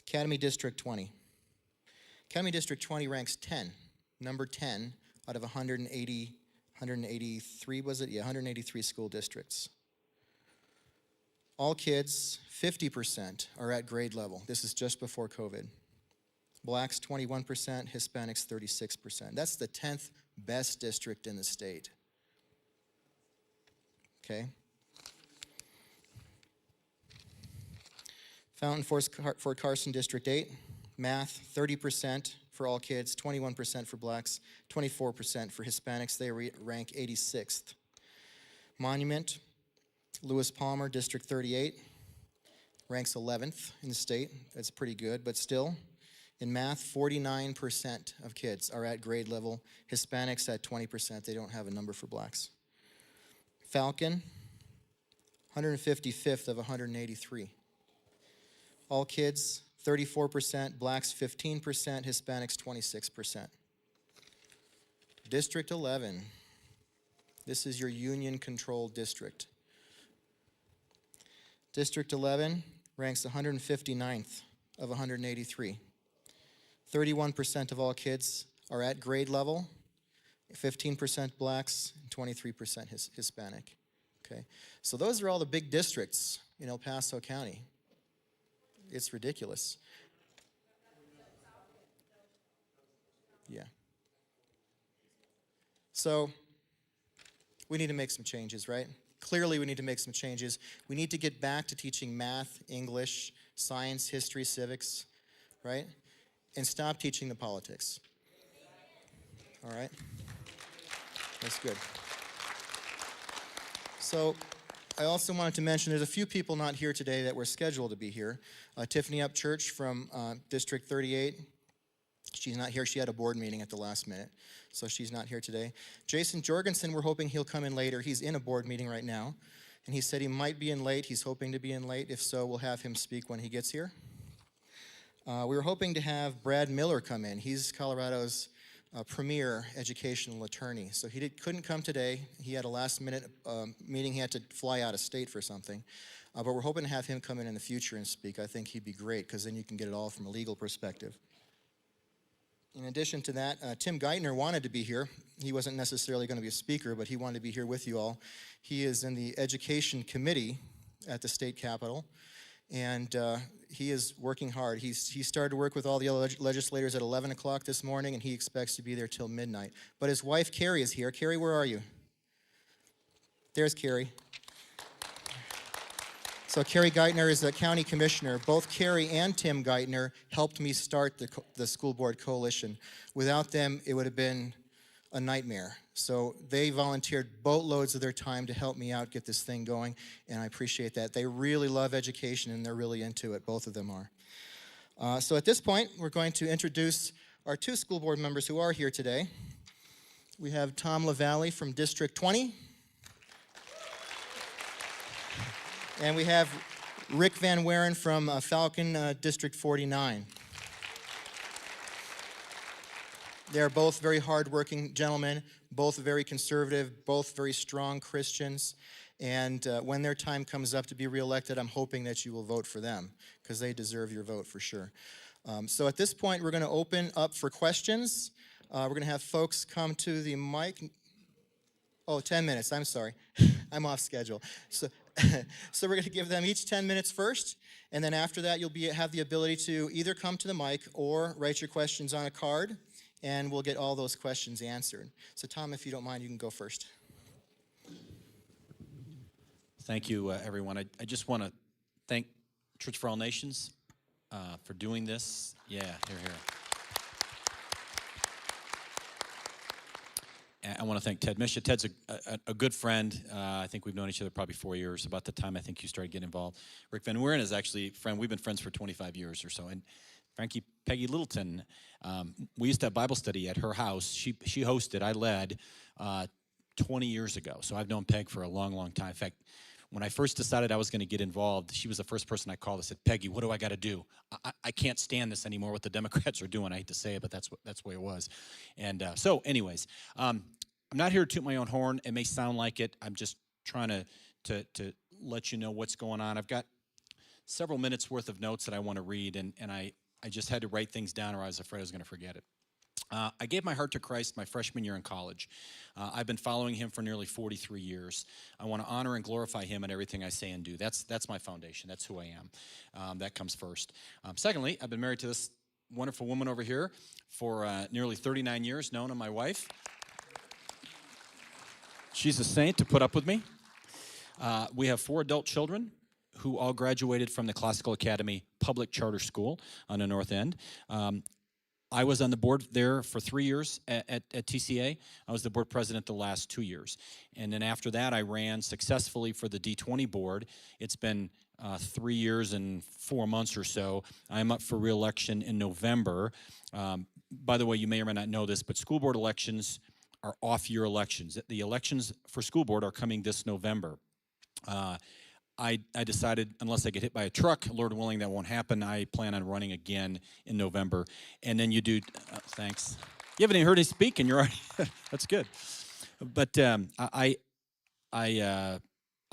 Academy District 20. Academy District 20 ranks 10, number 10 out of 183, was it? Yeah, 183 school districts. All kids, 50% are at grade level. This is just before COVID. Blacks, 21%, Hispanics, 36%. That's the 10th best district in the state. Okay? Fountain, Fort Carson, District 8. Math, 30% for all kids, 21% for blacks, 24% for Hispanics. They rank 86th. Monument, Lewis Palmer, District 38, ranks 11th in the state. That's pretty good, but still, in math, 49% of kids are at grade level. Hispanics at 20%. They don't have a number for blacks. Falcon, 155th of 183. All kids, 34%, blacks 15%, Hispanics 26%. District 11, this is your union-controlled district. District 11 ranks 159th of 183. 31% of all kids are at grade level, 15% blacks, and 23% Hispanic. Okay, so those are all the big districts in El Paso County. It's ridiculous. Yeah. So we need to make some changes, right? Clearly we need to make some changes. We need to get back to teaching math, English, science, history, civics, right? And stop teaching the politics. All right? That's good. So I also wanted to mention there's a few people not here today that were scheduled to be here. Tiffany Upchurch from District 38. She's not here. She had a board meeting at the last minute, so she's not here today. Jason Jorgensen, we're hoping he'll come in later. He's in a board meeting right now, and he said he might be in late. He's hoping to be in late. If so, we'll have him speak when he gets here. We were hoping to have Brad Miller come in. He's Colorado's premier educational attorney. So he couldn't come today. He had a last-minute meeting. He had to fly out of state for something. But we're hoping to have him come in the future and speak. I think he'd be great, because then you can get it all from a legal perspective. In addition to that, Tim Geithner wanted to be here. He wasn't necessarily going to be a speaker, but he wanted to be here with you all. He is in the education committee at the state capitol, and he is working hard. He started to work with all the other legislators at 11 o'clock this morning, and he expects to be there till midnight. But his wife, Carrie, is here. Carrie, where are you? There's Carrie. So Carrie Geithner is a county commissioner. Both Carrie and Tim Geithner helped me start the school board coalition. Without them, it would have been a nightmare. So they volunteered boatloads of their time to help me out get this thing going, and I appreciate that. They really love education, and they're really into it. Both of them are. So at this point, we're going to introduce our two school board members who are here today. We have Tom LaValle from District 20. And we have Rick Van Weren from Falcon, District 49. They're both very hardworking gentlemen, both very conservative, both very strong Christians. And when their time comes up to be reelected, I'm hoping that you will vote for them, because they deserve your vote for sure. So at this point, we're going to open up for questions. We're going to have folks come to the mic. Oh, 10 minutes. I'm sorry. I'm off schedule. So we're going to give them each 10 minutes first, and then after that, you'll have the ability to either come to the mic or write your questions on a card, and we'll get all those questions answered. So, Tom, if you don't mind, you can go first. Thank you, everyone. I just want to thank Church for All Nations for doing this. Yeah, here. I want to thank Ted Misha. Ted's a good friend. I think we've known each other probably 4 years, about the time I think you started getting involved. Rick Van Weren is actually a friend. We've been friends for 25 years or so. And Peggy Littleton, we used to have Bible study at her house. She hosted, I led 20 years ago. So I've known Peg for a long, long time. In fact, when I first decided I was going to get involved, she was the first person I called. I said, Peggy, what do I got to do? I can't stand this anymore, what the Democrats are doing. I hate to say it, but that's the way it was. And so anyways, I'm not here to toot my own horn. It may sound like it. I'm just trying to let you know what's going on. I've got several minutes worth of notes that I want to read, and I just had to write things down, or I was afraid I was going to forget it. I gave my heart to Christ my freshman year in college. I've been following him for nearly 43 years. I want to honor and glorify him in everything I say and do. That's my foundation. That's who I am. That comes first. Secondly, I've been married to this wonderful woman over here for nearly 39 years, Nona, my wife. She's a saint to put up with me. We have 4 adult children who all graduated from the Classical Academy Public Charter School on the North End. I was on the board there for 3 years at TCA. I was the board president the last 2 years. And then after that, I ran successfully for the D20 board. It's been 3 years and 4 months or so. I'm up for re-election in November. By the way, you may or may not know this, but school board elections are off-year elections. The elections for school board are coming this November. I decided, unless I get hit by a truck, Lord willing, that won't happen. I plan on running again in November. And then you do, thanks. You haven't even heard me speak, and you're already, that's good. But I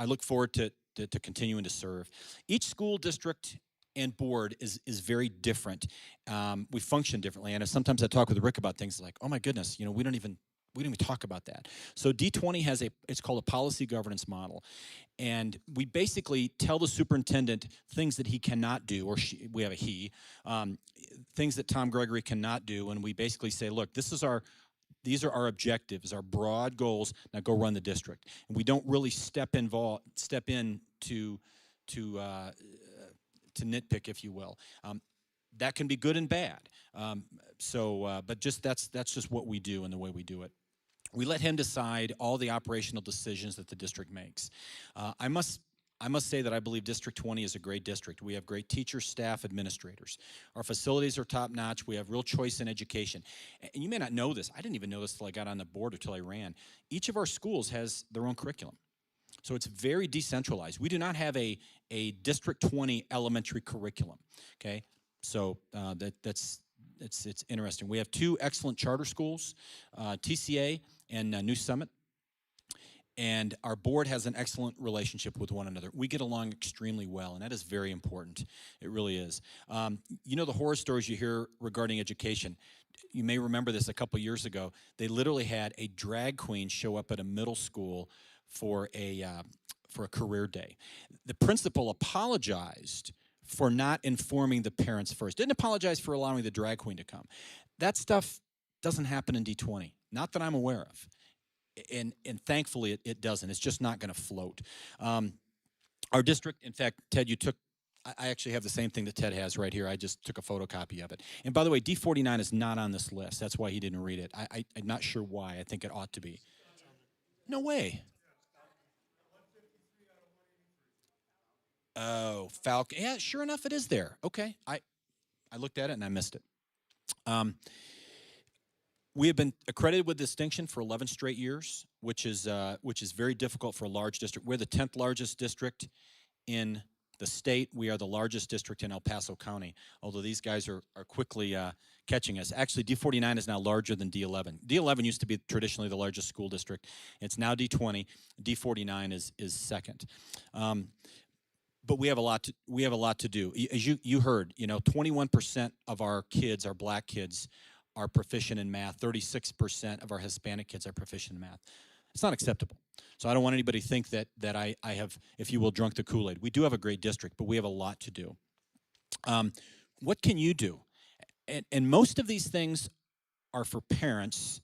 look forward to continuing to serve. Each school district and board is very different. We function differently. And sometimes I talk with Rick about things like, oh my goodness, we don't even talk about that. So D20 has it's called a policy governance model. And we basically tell the superintendent things that he cannot do, or we have a he, things that Tom Gregory cannot do. And we basically say, look, these are our objectives, our broad goals. Now go run the district. And we don't really step in to nitpick, if you will. That can be good and bad. But that's just what we do and the way we do it. We let him decide all the operational decisions that the district makes. I must say that I believe District 20 is a great district. We have great teachers, staff, administrators. Our facilities are top notch. We have real choice in education. And you may not know this. I didn't even know this until I got on the board or till I ran. Each of our schools has their own curriculum. So it's very decentralized. We do not have a District 20 elementary curriculum, okay? So it's interesting. We have 2 excellent charter schools, TCA and New Summit, and our board has an excellent relationship with one another. We get along extremely well, and that is very important. It really is. You know the horror stories you hear regarding education. You may remember this a couple years ago. They literally had a drag queen show up at a middle school for a career day. The principal apologized for not informing the parents first. Didn't apologize for allowing the drag queen to come. That stuff doesn't happen in D20, not that I'm aware of. And thankfully it doesn't. It's just not going to float. Our district, in fact, Ted, I actually have the same thing that Ted has right here. I just took a photocopy of it. And by the way, D49 is not on this list. That's why he didn't read it. I'm not sure why. I think it ought to be. No way. Oh, Falcon. Yeah, sure enough, it is there. Okay. I looked at it and I missed it. We have been accredited with distinction for 11 straight years, which is very difficult for a large district. We're the 10th largest district in the state. We are the largest district in El Paso County, although these guys are quickly catching us. Actually, D49 is now larger than D11. D11 used to be traditionally the largest school district. It's now D20. D49 is second. But we have a lot to do. As you heard, 21% of our kids, our black kids, are proficient in math. 36% of our Hispanic kids are proficient in math. It's not acceptable. So I don't want anybody to think that I have, if you will, drunk the Kool-Aid. We do have a great district, but we have a lot to do. What can you do? And most of these things are for parents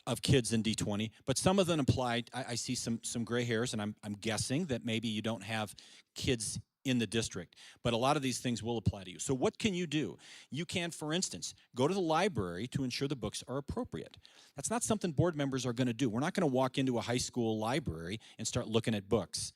of kids in D20, but some of them apply. I see some gray hairs, and I'm guessing that maybe you don't have kids in the district, but a lot of these things will apply to you. So what can you do? You can, for instance, go to the library to ensure the books are appropriate. That's not something board members are going to do. We're not going to walk into a high school library and start looking at books.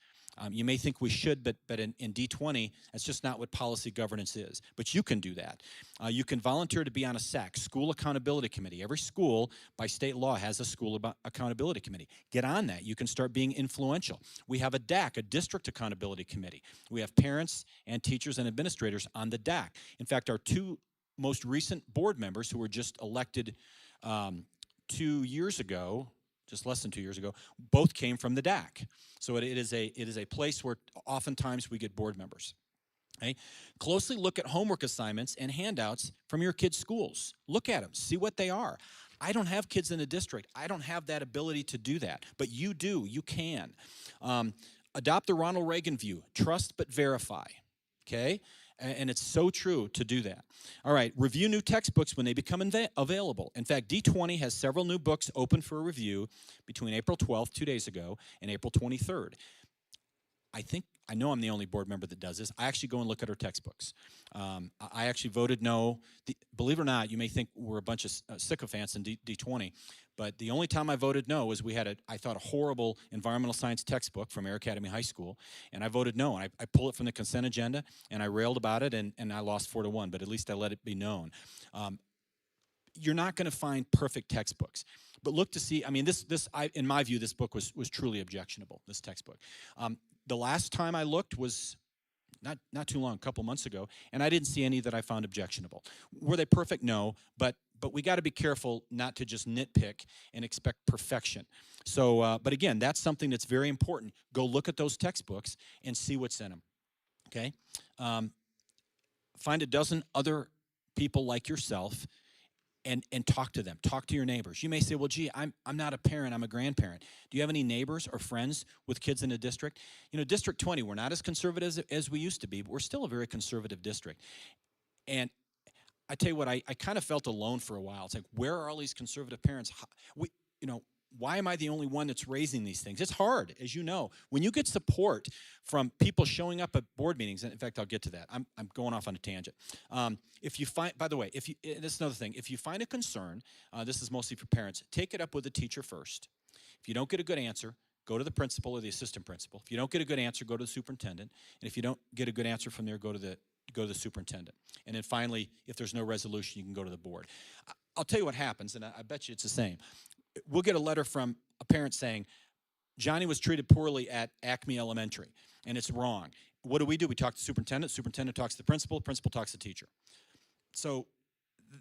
You may think we should, but in D20, that's just not what policy governance is. But you can do that. You can volunteer to be on a SAC, School Accountability Committee. Every school, by state law, has a School Accountability Committee. Get on that. You can start being influential. We have a DAC, a District Accountability Committee. We have parents and teachers and administrators on the DAC. In fact, our 2 most recent board members who were just elected 2 years ago, just less than 2 years ago, both came from the DAC. So it is a place where oftentimes we get board members. Okay? Closely look at homework assignments and handouts from your kids' schools. Look at them. See what they are. I don't have kids in the district. I don't have that ability to do that. But you do. You can. Adopt the Ronald Reagan view. Trust but verify. Okay? And it's so true to do that. All right, review new textbooks when they become available. In fact, D20 has several new books open for review between April 12th, 2 days ago, and April 23rd. I know I'm the only board member that does this. I actually go and look at our textbooks. I actually voted no. Believe it or not, you may think we're a bunch of sycophants in D20, but the only time I voted no was we had I thought, a horrible environmental science textbook from Air Academy High School, and I voted no. And I pulled it from the consent agenda, and I railed about it, and I lost 4-1, but at least I let it be known. You're not going to find perfect textbooks, but look to see. I mean, in my view, this book was truly objectionable. This textbook. The last time I looked was not too long, a couple months ago, and I didn't see any that I found objectionable. Were they perfect? No, but we got to be careful not to just nitpick and expect perfection. So, but again, that's something that's very important. Go look at those textbooks and see what's in them. Okay, find a dozen other people like yourself. And talk to them. Talk to your neighbors. You may say, well, gee, I'm not a parent, I'm a grandparent. Do you have any neighbors or friends with kids in the district? District 20, we're not as conservative as we used to be, but we're still a very conservative district. And I tell you what, I kind of felt alone for a while. It's like, where are all these conservative parents? why am I the only one that's raising these things? It's hard, as you know. When you get support from people showing up at board meetings, and in fact, I'll get to that. I'm going off on a tangent. If you find, by the way, this is another thing. If you find a concern, this is mostly for parents, take it up with the teacher first. If you don't get a good answer, go to the principal or the assistant principal. If you don't get a good answer, go to the superintendent. And if you don't get a good answer from there, go to the superintendent. And then finally, if there's no resolution, you can go to the board. I'll tell you what happens, and I bet you it's the same. We'll get a letter from a parent saying, Johnny was treated poorly at Acme Elementary, and it's wrong. What do? We talk to the superintendent talks to the principal talks to the teacher. So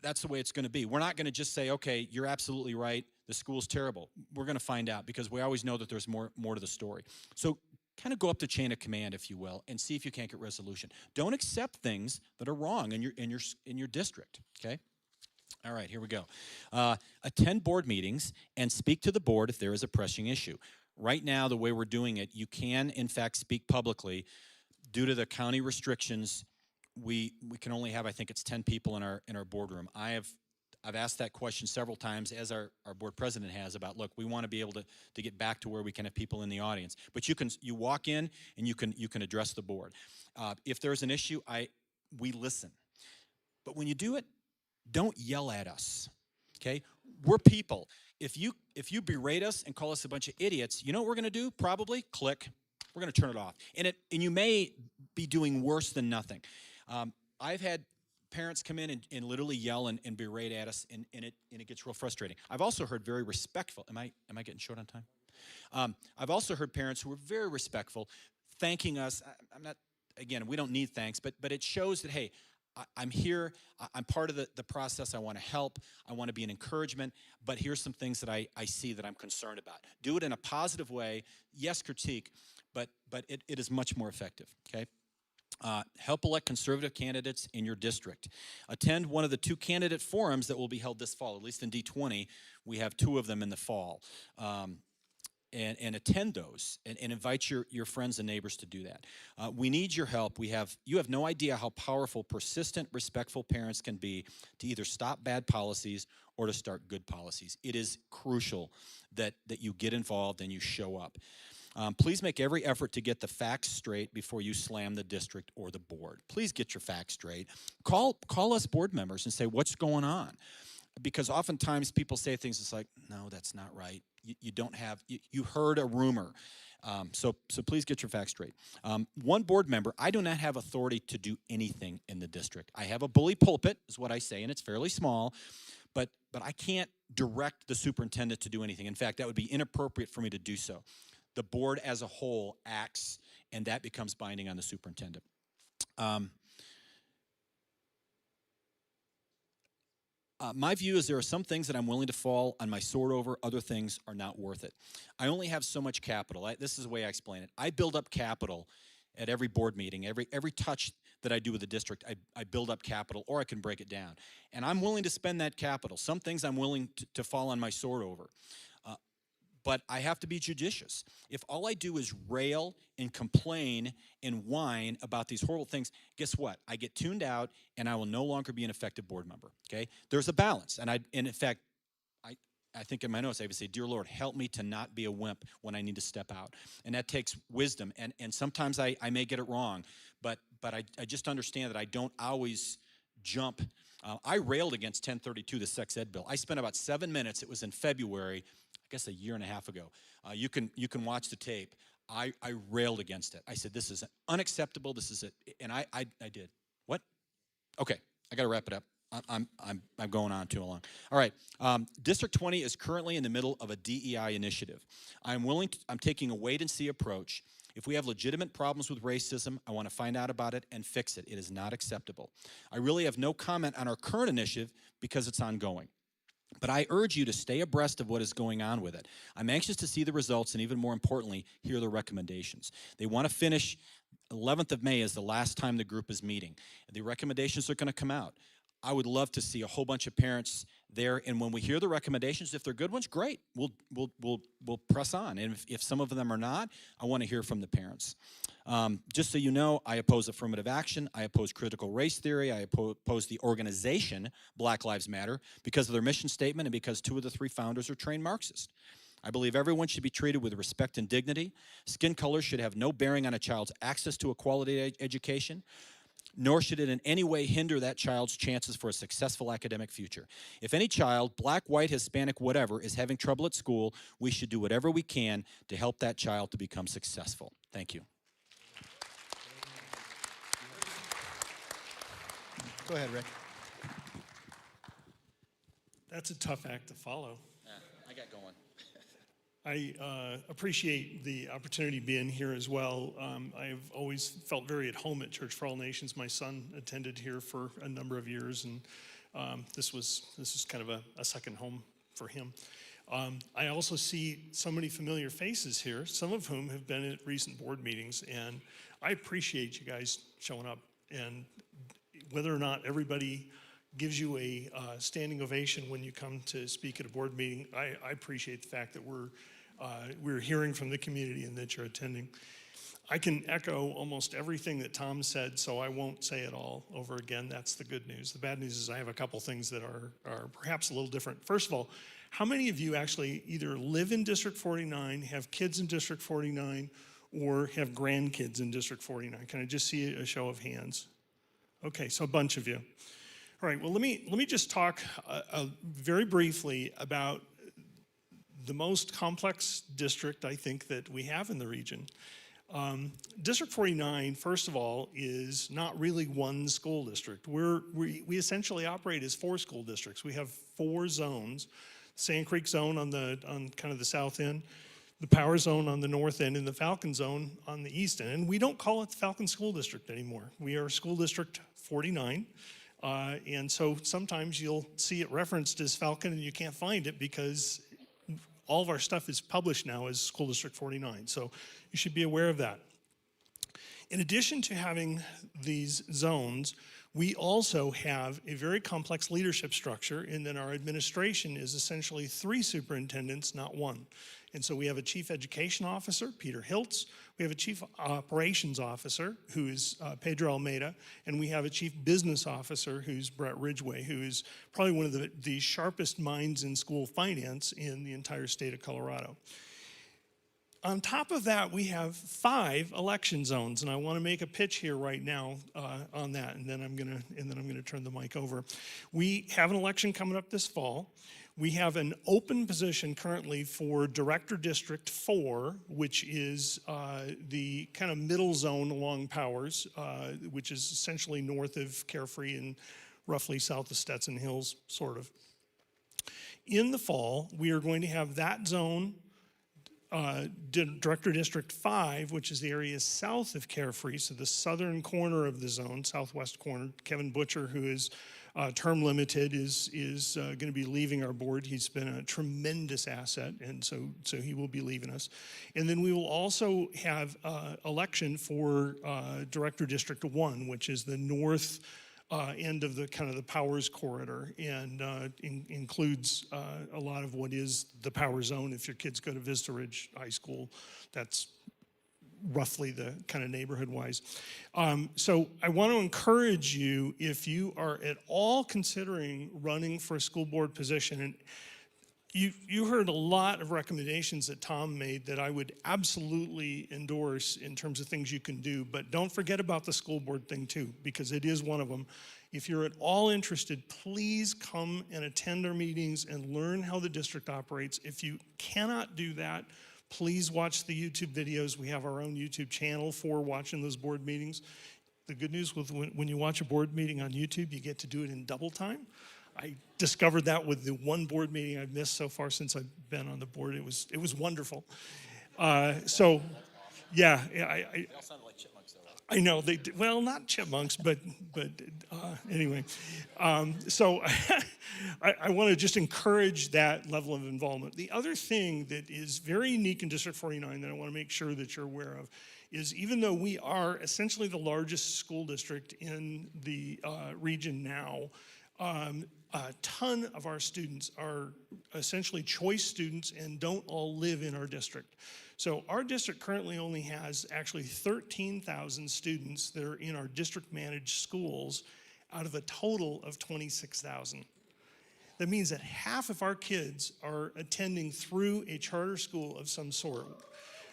that's the way it's going to be. We're not going to just say, okay, you're absolutely right, the school's terrible. We're going to find out, because we always know that there's more to the story. So kind of go up the chain of command, if you will, and see if you can't get resolution. Don't accept things that are wrong in your district, okay? All right, here we go. Attend board meetings and speak to the board if there is a pressing issue. Right now, the way we're doing it, you can, in fact, speak publicly. Due to the county restrictions, we can only have, I think it's 10 people in our boardroom. I've asked that question several times, as our board president has, about, look, we want to be able to get back to where we can have people in the audience. But you walk in and you can address the board. If there's an issue, we listen. But when you do it, don't yell at us, okay? We're people. If you berate us and call us a bunch of idiots, you know what we're going to do? Probably click. We're going to turn it off. And you may be doing worse than nothing. I've had parents come in and literally yell and berate at us, and it gets real frustrating. I've also heard very respectful. Am I getting short on time? I've also heard parents who are very respectful, thanking us. I'm not. Again, we don't need thanks, but it shows that, hey, I'm here, I'm part of the process, I want to help, I want to be an encouragement, but here's some things that I see that I'm concerned about. Do it in a positive way. Yes, critique, but it is much more effective, okay? Help elect conservative candidates in your district. Attend one of the 2 candidate forums that will be held this fall. At least in D20, we have 2 of them in the fall. And attend those and invite your friends and neighbors to do that. We need your help. You have no idea how powerful persistent, respectful parents can be to either stop bad policies or to start good policies. It is crucial that you get involved and you show up. Please make every effort to get the facts straight before you slam the district or the board. Please get your facts straight. Call us board members and say, what's going on? Because oftentimes people say things, it's like, no, that's not right. You heard a rumor. So please get your facts straight. One board member, I do not have authority to do anything in the district. I have a bully pulpit, is what I say, and it's fairly small, but I can't direct the superintendent to do anything. In fact, that would be inappropriate for me to do so. The board as a whole acts, and that becomes binding on the superintendent. My view is there are some things that I'm willing to fall on my sword over, other things are not worth it. I only have so much capital. This is the way I explain it. I build up capital at every board meeting. Every touch that I do with the district, I build up capital, or I can break it down. And I'm willing to spend that capital. Some things I'm willing to fall on my sword over. But I have to be judicious. If all I do is rail and complain and whine about these horrible things, guess what? I get tuned out, and I will no longer be an effective board member, okay? There's a balance, and in fact, I think in my notes I would say, dear Lord, help me to not be a wimp when I need to step out. And that takes wisdom, and sometimes I may get it wrong, but I just understand that I don't always jump. I railed against 1032, the sex ed bill. I spent about 7 minutes. It was in February, I guess a year and a half ago. You can watch the tape. I railed against it. I said, this is unacceptable. This is it. And I did. What? Okay, I got to wrap it up. I'm going on too long. All right, District 20 is currently in the middle of a DEI initiative. I'm taking a wait and see approach. If we have legitimate problems with racism, I want to find out about it and fix it. It is not acceptable. I really have no comment on our current initiative because it's ongoing. But I urge you to stay abreast of what is going on with it. I'm anxious to see the results and, even more importantly, hear the recommendations. They want to finish 11th of May is the last time the group is meeting. The recommendations are going to come out. I would love to see a whole bunch of parents there, and when we hear the recommendations, if they're good ones, great. We'll press on, and if some of them are not, I want to hear from the parents. Just so you know, I oppose affirmative action. I oppose critical race theory. I oppose the organization Black Lives Matter because of their mission statement and because 2 of the 3 founders are trained Marxists. I believe everyone should be treated with respect and dignity. Skin color should have no bearing on a child's access to a quality education, nor should it in any way hinder that child's chances for a successful academic future. If any child, black, white, Hispanic, whatever, is having trouble at school, we should do whatever we can to help that child to become successful. Thank you. Go ahead, Rick. That's a tough act to follow. I got going. I appreciate the opportunity being here as well. I've always felt very at home at Church for All Nations. My son attended here for a number of years, and this is kind of a second home for him. I also see so many familiar faces here, some of whom have been at recent board meetings, and I appreciate you guys showing up. And whether or not everybody gives you a standing ovation when you come to speak at a board meeting, I appreciate the fact that we're hearing from the community and that you're attending. I can echo almost everything that Tom said, so I won't say it all over again. That's the good news. The bad news is I have a couple things that are perhaps a little different. First of all, how many of you actually either live in District 49, have kids in District 49, or have grandkids in District 49? Can I just see a show of hands? Okay, so a bunch of you. All right, well, let me just talk very briefly about the most complex district I think that we have in the region. District 49, first of all, is not really one school district. We essentially operate as 4 school districts. We have 4 zones: Sand Creek Zone on kind of the south end, the Power Zone on the north end, and the Falcon Zone on the east end. And we don't call it the Falcon School District anymore. We are School District 49. And so sometimes you'll see it referenced as Falcon and you can't find it because all of our stuff is published now as School District 49. So you should be aware of that. In addition to having these zones, we also have a very complex leadership structure in that our administration is essentially 3 superintendents, not 1. And so we have a chief education officer, Peter Hiltz. We have a chief operations officer, who is Pedro Almeida. And we have a chief business officer, who's Brett Ridgway, who is probably one of the sharpest minds in school finance in the entire state of Colorado. On top of that, we have 5 election zones, and I want to make a pitch here right now on that, and then I'm gonna turn the mic over. We have an election coming up this fall. We have an open position currently for Director District 4, which is the kind of middle zone along Powers, which is essentially north of Carefree and roughly south of Stetson Hills, sort of. In the fall, we are going to have that zone, Director District 5, which is the area south of Carefree, so the southern corner of the zone, southwest corner. Kevin Butcher, who is term limited, is going to be leaving our board. He's been a tremendous asset, and so he will be leaving us. And then we will also have election for Director District 1, which is the north end of the kind of the Powers corridor, and includes a lot of what is the Power Zone. If your kids go to Vista Ridge High School, that's roughly the kind of neighborhood-wise. So I want to encourage you, if you are at all considering running for a school board position, and you heard a lot of recommendations that Tom made that I would absolutely endorse in terms of things you can do, but don't forget about the school board thing too, because it is one of them. If you're at all interested, please come and attend our meetings and learn how the district operates. If you cannot do that, please watch the YouTube videos. We have our own YouTube channel for watching those board meetings. The good news with when you watch a board meeting on YouTube, you get to do it in double time. I discovered that with the one board meeting I've missed so far since I've been on the board. It was wonderful. So, yeah, They all sounded like chipmunks, though. I know they did. Well, not chipmunks, but anyway. So I want to just encourage that level of involvement. The other thing that is very unique in District 49 that I want to make sure that you're aware of is, even though we are essentially the largest school district in the region now, a ton of our students are essentially choice students and don't all live in our district. So our district currently only has actually 13,000 students that are in our district managed schools out of a total of 26,000. that means that half of our kids are attending through a charter school of some sort.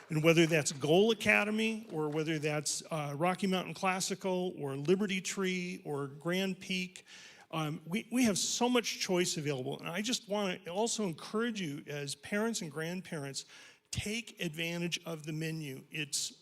And whether that's Goal Academy, or whether that's Rocky Mountain Classical, or Liberty Tree, or Grand Peak, we have so much choice available. And I just want to also encourage you as parents and grandparents, take advantage of the menu. It's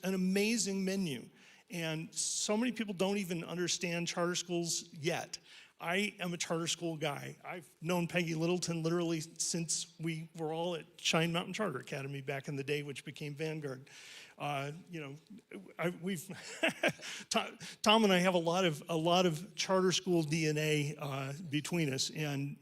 an amazing menu. And so many people don't even understand charter schools yet. I am a charter school guy. I've known Peggy Littleton literally since we were all at Cheyenne Mountain Charter Academy back in the day, which became Vanguard. We've Tom and I have a lot of charter school DNA between us, and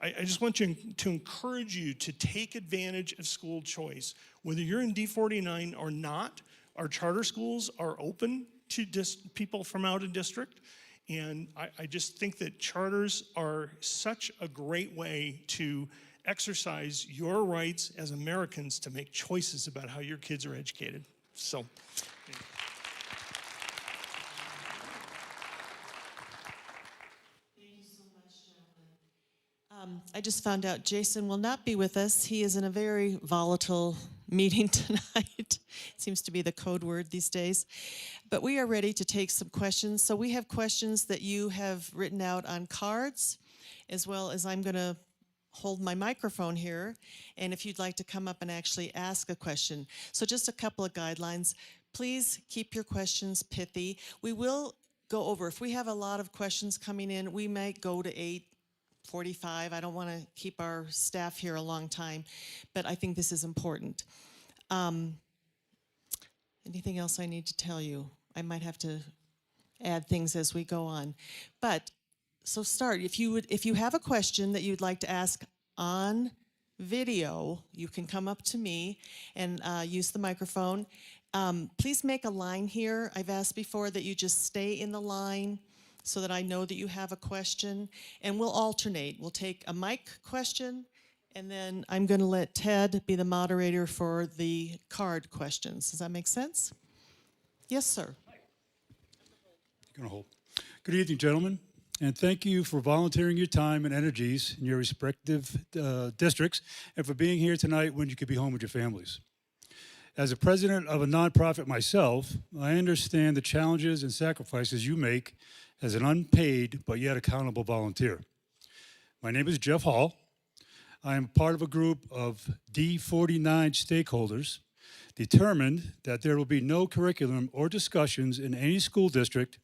I just want to encourage you to take advantage of school choice. Whether you're in D49 or not, our charter schools are open to people from out of district. And I just think that charters are such a great way to exercise your rights as Americans to make choices about how your kids are educated. So. I just found out Jason will not be with us. He is in a very volatile meeting tonight. Seems to be the code word these days. But we are ready to take some questions. So we have questions that you have written out on cards, as well as I'm going to hold my microphone here. And if you'd like to come up and actually ask a question. So just a couple of guidelines. Please keep your questions pithy. We will go over. If we have a lot of questions coming in, we might go to 8:45. I don't want to keep our staff here a long time, but I think this is important. Anything else I need to tell you? I might have to add things as we go on. But so start. If you have a question that you'd like to ask on video, you can come up to me and use the microphone. Please make a line here. I've asked before that you just stay in the line so that I know that you have a question, and we'll alternate. We'll take a mic question, and then I'm going to let Ted be the moderator for the card questions. Does that make sense? Yes, sir. You're going to hold. Good evening, gentlemen, and thank you for volunteering your time and energies in your respective districts, and for being here tonight when you could be home with your families. As a president of a nonprofit myself, I understand the challenges and sacrifices you make as an unpaid but yet accountable volunteer. My name is Jeff Hall. I am part of a group of D49 stakeholders determined that there will be no curriculum or discussions in any school district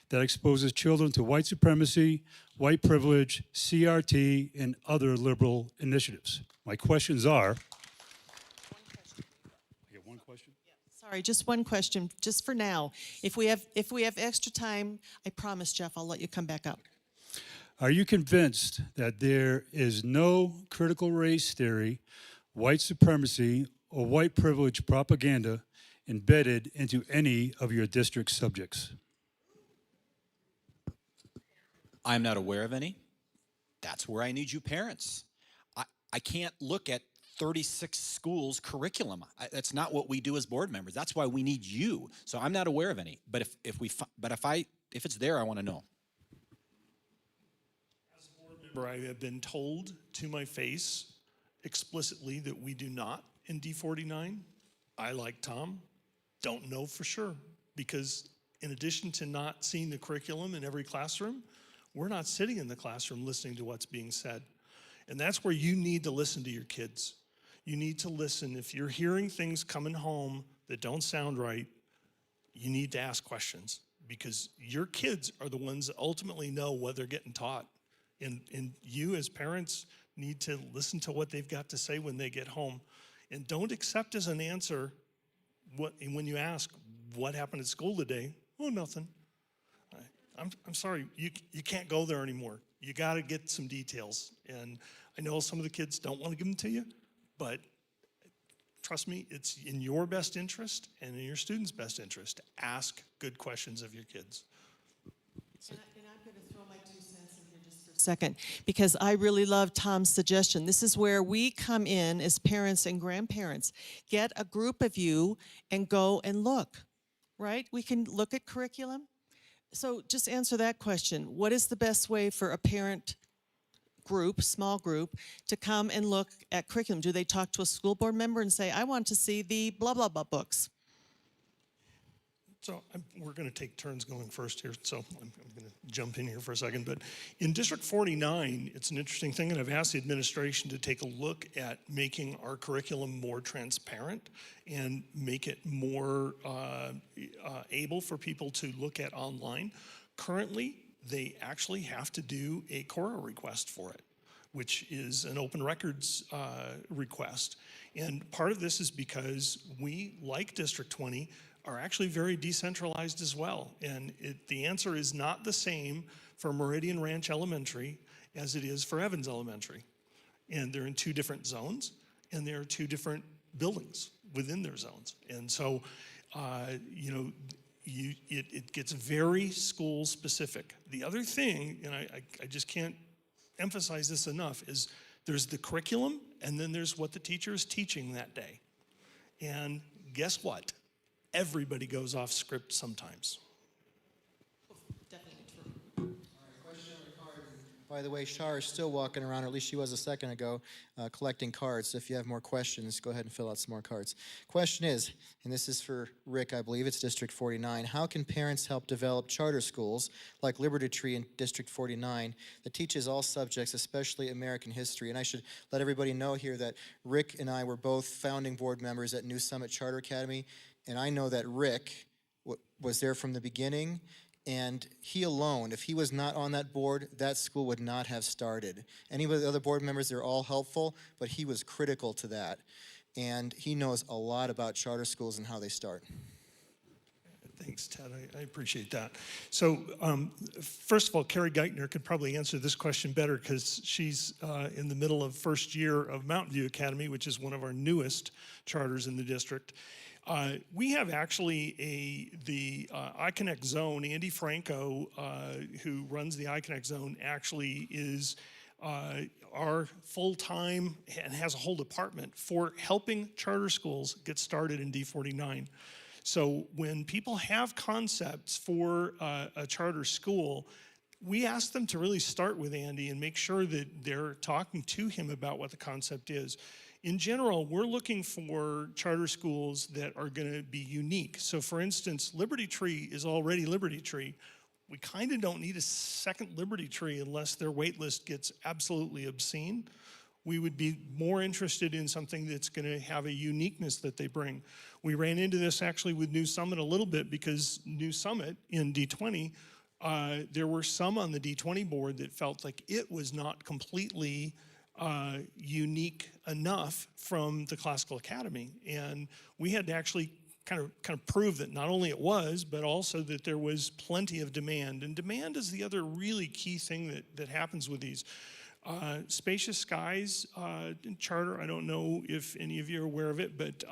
that exposes children to white supremacy, white privilege, CRT, and other liberal initiatives. My questions are... One question. Sorry, just one question, just for now. If we have extra time, I promise, Jeff, I'll let you come back up. Are you convinced that there is no critical race theory, white supremacy, or white privilege propaganda embedded into any of your district subjects? I'm not aware of any. That's where I need you parents. I can't look at 36 schools' curriculum. That's not what we do as board members. That's why we need you. So I'm not aware of any. But if it's there, I want to know. As a board member, I have been told to my face explicitly that we do not in D49. I, like Tom, don't know for sure, because in addition to not seeing the curriculum in every classroom, we're not sitting in the classroom listening to what's being said. And that's where you need to listen to your kids. You need to listen. If you're hearing things coming home that don't sound right, you need to ask questions, because your kids are the ones that ultimately know what they're getting taught. And you as parents need to listen to what they've got to say when they get home. And don't accept as an answer when you ask, what happened at school today? Oh, nothing. I'm sorry, you can't go there anymore. You got to get some details. And I know some of the kids don't want to give them to you, but trust me, it's in your best interest and in your students' best interest to ask good questions of your kids. And I'm going to throw my 2 cents in here just for a second, because I really love Tom's suggestion. This is where we come in as parents and grandparents. Get a group of you and go and look, right? We can look at curriculum. So just answer that question. What is the best way for a parent group, small group, to come and look at curriculum? Do they talk to a school board member and say, I want to see the blah, blah, blah books? So we're going to take turns going first here, so I'm going to jump in here for a second. But in District 49, it's an interesting thing, and I've asked the administration to take a look at making our curriculum more transparent and make it more able for people to look at online. Currently, they actually have to do a Cora request for it, which is an open records request. And part of this is because we, like District 20, are actually very decentralized as well. And the answer is not the same for Meridian Ranch Elementary as it is for Evans Elementary. And they're in two different zones, and there are two different buildings within their zones. And so, it gets very school specific. The other thing, and I just can't emphasize this enough, is there's the curriculum, and then there's what the teacher is teaching that day. And guess what? Everybody goes off script sometimes. By the way, Shar is still walking around, or at least she was a second ago, collecting cards. So if you have more questions, go ahead and fill out some more cards. Question is, and this is for Rick, I believe it's District 49, how can parents help develop charter schools like Liberty Tree in District 49 that teaches all subjects, especially American history? And I should let everybody know here that Rick and I were both founding board members at New Summit Charter Academy, and I know that Rick was there from the beginning. And he alone, if he was not on that board, that school would not have started. Any of the other board members, they're all helpful, but he was critical to that. And he knows a lot about charter schools and how they start. Thanks, Ted. I appreciate that. So, first of all, Carrie Geithner could probably answer this question better because she's in the middle of first year of Mountain View Academy, which is one of our newest charters in the district. We have actually the iConnect Zone. Andy Franco, who runs the iConnect Zone, actually is our full-time and has a whole department for helping charter schools get started in D49. So when people have concepts for a charter school, we ask them to really start with Andy and make sure that they're talking to him about what the concept is. In general, we're looking for charter schools that are going to be unique. So for instance, Liberty Tree is already Liberty Tree. We kind of don't need a second Liberty Tree unless their wait list gets absolutely obscene. We would be more interested in something that's going to have a uniqueness that they bring. We ran into this actually with New Summit a little bit because New Summit in D20, there were some on the D20 board that felt like it was not completely unique enough from the Classical Academy. And we had to actually kind of prove that not only it was, but also that there was plenty of demand. And demand is the other really key thing that happens with these. Spacious Skies charter, I don't know if any of you are aware of it, but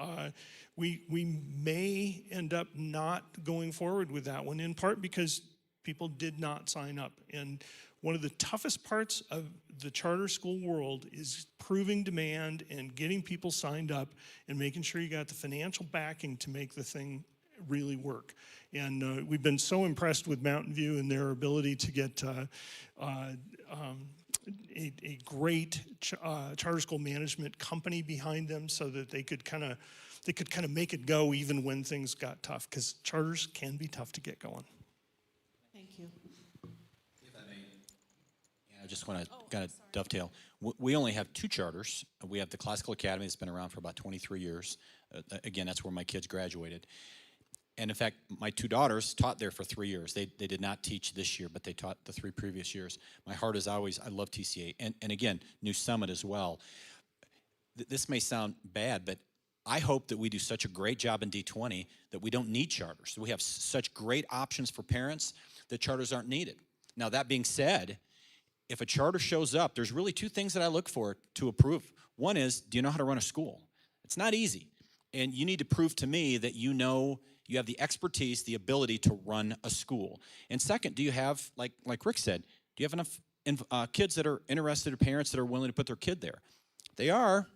we may end up not going forward with that one, in part because people did not sign up. And one of the toughest parts of the charter school world is proving demand and getting people signed up and making sure you got the financial backing to make the thing really work. And we've been so impressed with Mountain View and their ability to get a great charter school management company behind them so that they could kind of make it go even when things got tough, because charters can be tough to get going. Thank you. I just want to kind of dovetail. We only have two charters. We have the Classical Academy that's been around for about 23 years. Again, that's where my kids graduated. And in fact, my two daughters taught there for 3 years. They did not teach this year, but they taught the 3 previous years. My heart is always, I love TCA. And again, New Summit as well. This may sound bad, but I hope that we do such a great job in D20 that we don't need charters. We have such great options for parents that charters aren't needed. Now, that being said, if a charter shows up, there's really two things that I look for to approve. One is, do you know how to run a school? It's not easy. And you need to prove to me that you know, you have the expertise, the ability to run a school. And second, do you have, like Rick said, do you have enough kids that are interested or parents that are willing to put their kid there? If they are,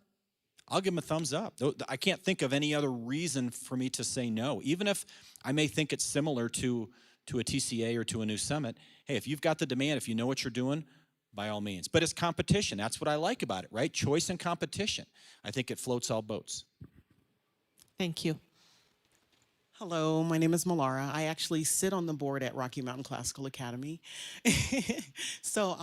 I'll give them a thumbs up. I can't think of any other reason for me to say no. Even if I may think it's similar to a TCA or to a New Summit, hey, if you've got the demand, if you know what you're doing, by all means. But it's competition. That's what I like about it, right? Choice and competition. I think it floats all boats. Thank you. Hello, my name is Malara. I actually sit on the board at Rocky Mountain Classical Academy. So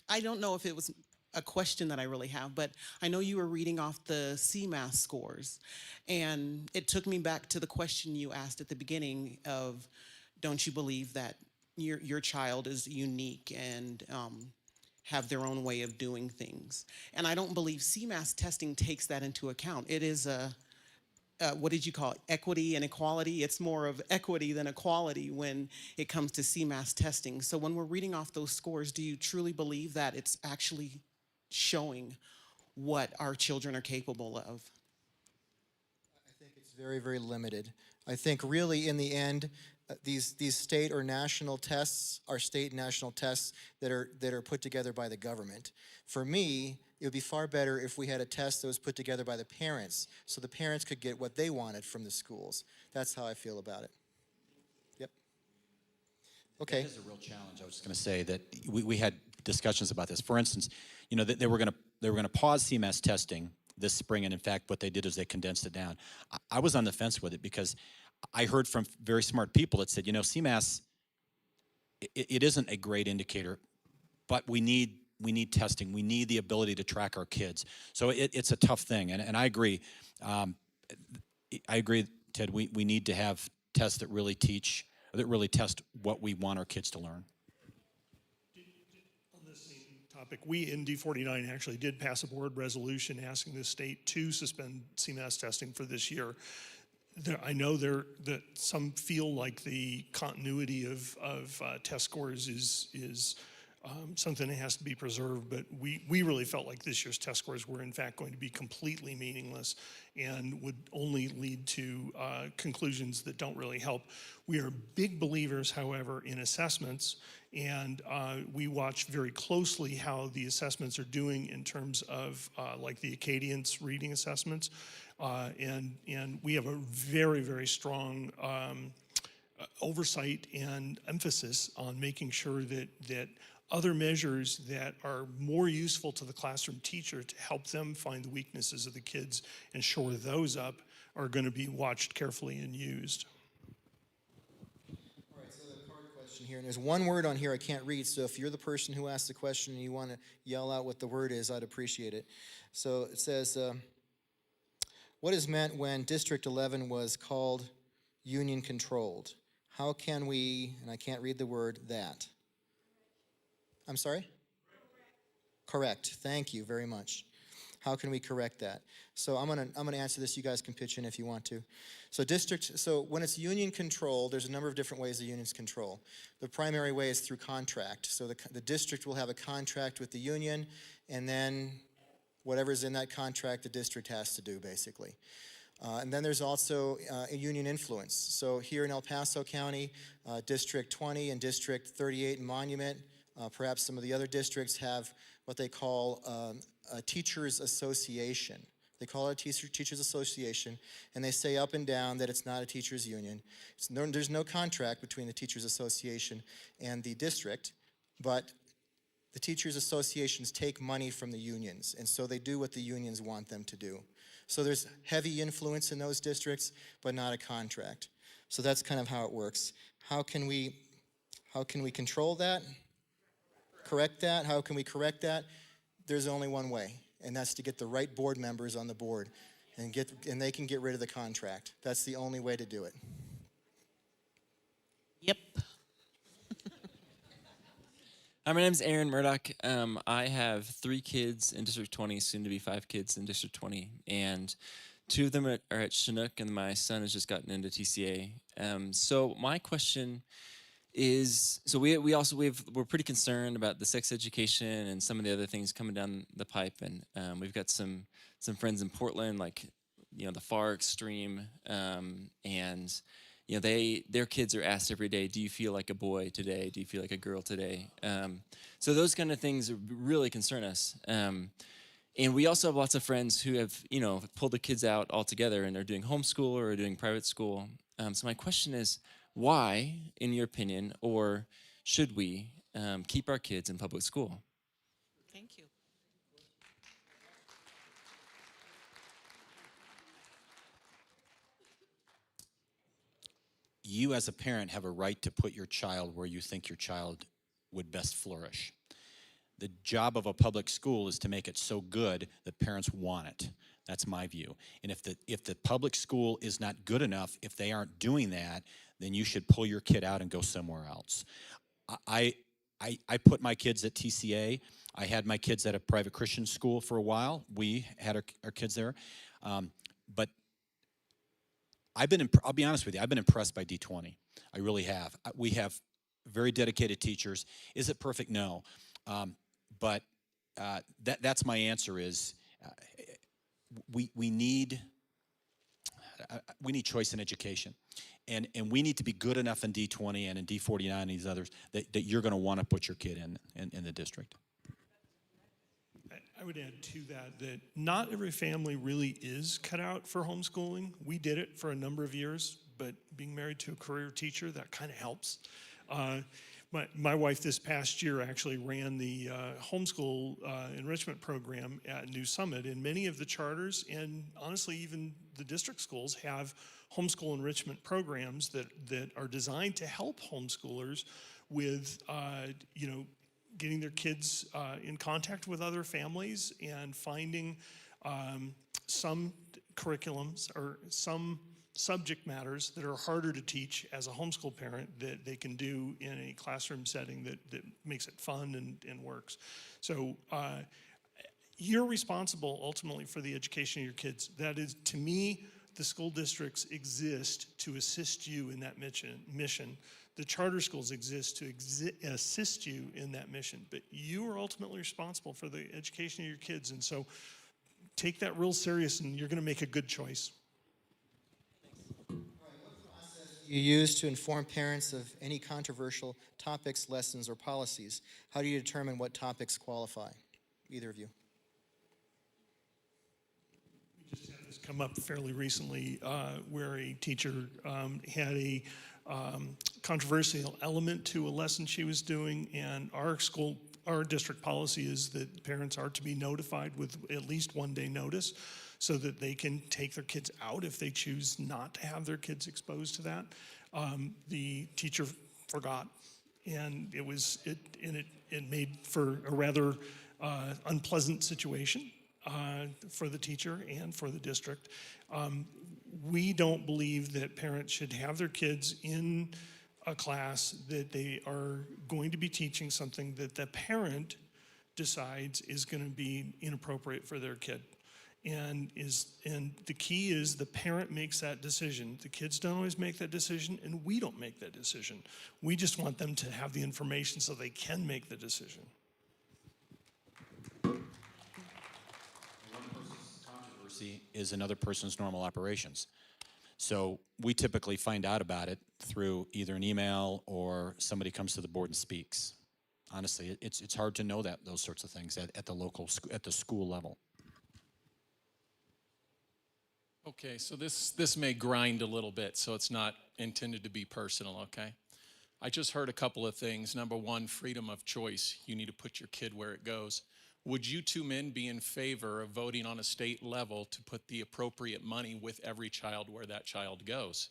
I don't know if it was a question that I really have, but I know you were reading off the CMAS scores, and it took me back to the question you asked at the beginning of, don't you believe that your child is unique and have their own way of doing things? And I don't believe CMAS testing takes that into account. It is a what did you call it? Equity and equality. It's more of equity than equality when it comes to CMAS testing. So when we're reading off those scores, do you truly believe that it's actually showing what our children are capable of? I think it's very, very limited. I think really in the end, these state or national tests are state and national tests that are put together by the government. For me, it would be far better if we had a test that was put together by the parents, so the parents could get what they wanted from the schools. That's how I feel about it. Yep. Okay. That is a real challenge. I was just going to say that we had discussions about this. For instance, you know, they were going to pause CMAS testing this spring, and in fact, what they did is they condensed it down. I was on the fence with it because I heard from very smart people that said, you know, CMAS, it isn't a great indicator, but we need testing. We need the ability to track our kids. So it's a tough thing, and I agree. I agree, Ted. We need to have tests that really test what we want our kids to learn. On this same topic, we in D49 actually did pass a board resolution asking the state to suspend CMAS testing for this year. I know that some feel like the continuity of test scores is something that has to be preserved, but we really felt like this year's test scores were in fact going to be completely meaningless and would only lead to conclusions that don't really help. We are big believers, however, in assessments, and we watch very closely how the assessments are doing in terms of like the Acadience reading assessments, and we have a very, very strong oversight and emphasis on making sure that other measures that are more useful to the classroom teacher to help them find the weaknesses of the kids and shore those up are going to be watched carefully and used. All right, so the card question here, and there's one word on here I can't read, so if you're the person who asked the question and you want to yell out what the word is, I'd appreciate it. So it says, what is meant when District 11 was called union controlled? How can we, and I can't read the word, that? I'm sorry? Correct. Thank you very much. How can we correct that? So I'm gonna answer this. You guys can pitch in if you want to. So when it's union controlled, there's a number of different ways the unions control. The primary way is through contract. So the district will have a contract with the union, and then whatever's in that contract, the district has to do, basically. And then there's also a union influence. So here in El Paso County, District 20 and District 38 in Monument, perhaps some of the other districts have what they call a teachers association. They call it a teachers association, and they say up and down that it's not a teachers union. There's no contract between the teachers association and the district, but the teachers associations take money from the unions, and so they do what the unions want them to do. So there's heavy influence in those districts, but not a contract. So that's kind of how it works. How can we control that? Correct that? How can we correct that? There's only one way, and that's to get the right board members on the board, and they can get rid of the contract. That's the only way to do it. Yep. Hi, my name's Aaron Murdoch. I have 3 kids in District 20, soon to be 5 kids in District 20, and 2 of them are at Chinook, and my son has just gotten into TCA. So my question is, so we're pretty concerned about the sex education and some of the other things coming down the pipe, and we've got some friends in Portland, like, you know, the far extreme, and you know, their kids are asked every day, do you feel like a boy today? Do you feel like a girl today? So those kind of things really concern us. And we also have lots of friends who have, you know, pulled the kids out altogether and they're doing homeschool or doing private school. So my question is, why, in your opinion, or should we keep our kids in public school? Thank you. You as a parent have a right to put your child where you think your child would best flourish. The job of a public school is to make it so good that parents want it. That's my view. And if the public school is not good enough, if they aren't doing that, then you should pull your kid out and go somewhere else. I put my kids at TCA. I had my kids at a private Christian school for a while. We had our kids there. But I'll be honest with you, I've been impressed by D20. I really have. We have very dedicated teachers. Is it perfect? No. But that's my answer is we need choice in education. And we need to be good enough in D20 and in D49 and these others that you're going to want to put your kid in the district. I would add to that not every family really is cut out for homeschooling. We did it for a number of years, but being married to a career teacher, that kind of helps. My wife this past year actually ran the homeschool enrichment program at New Summit, and many of the charters and honestly even the district schools have homeschool enrichment programs that are designed to help homeschoolers with getting their kids in contact with other families and finding some curriculums or some subject matters that are harder to teach as a homeschool parent that they can do in a classroom setting that makes it fun and works. So you're responsible ultimately for the education of your kids. That is, to me, the school districts exist to assist you in that mission. The charter schools exist to assist you in that mission, but you are ultimately responsible for the education of your kids, and so take that real serious and you're going to make a good choice. You use to inform parents of any controversial topics, lessons, or policies. How do you determine what topics qualify? Either of you. We just had this come up fairly recently where a teacher had a controversial element to a lesson she was doing, and our district policy is that parents are to be notified with at least 1 day notice so that they can take their kids out if they choose not to have their kids exposed to that. The teacher forgot, and it made for a rather unpleasant situation for the teacher and for the district. We don't believe that parents should have their kids in a class that they are going to be teaching something that the parent decides is going to be inappropriate for their kid. And the key is the parent makes that decision. The kids don't always make that decision, and we don't make that decision. We just want them to have the information so they can make the decision. One person's controversy is another person's normal operations. So we typically find out about it through either an email or somebody comes to the board and speaks. Honestly, it's hard to know those sorts of things at the school level. Okay, so this may grind a little bit, so it's not intended to be personal, okay? I just heard a couple of things. Number one, freedom of choice. You need to put your kid where it goes. Would you two men be in favor of voting on a state level to put the appropriate money with every child where that child goes?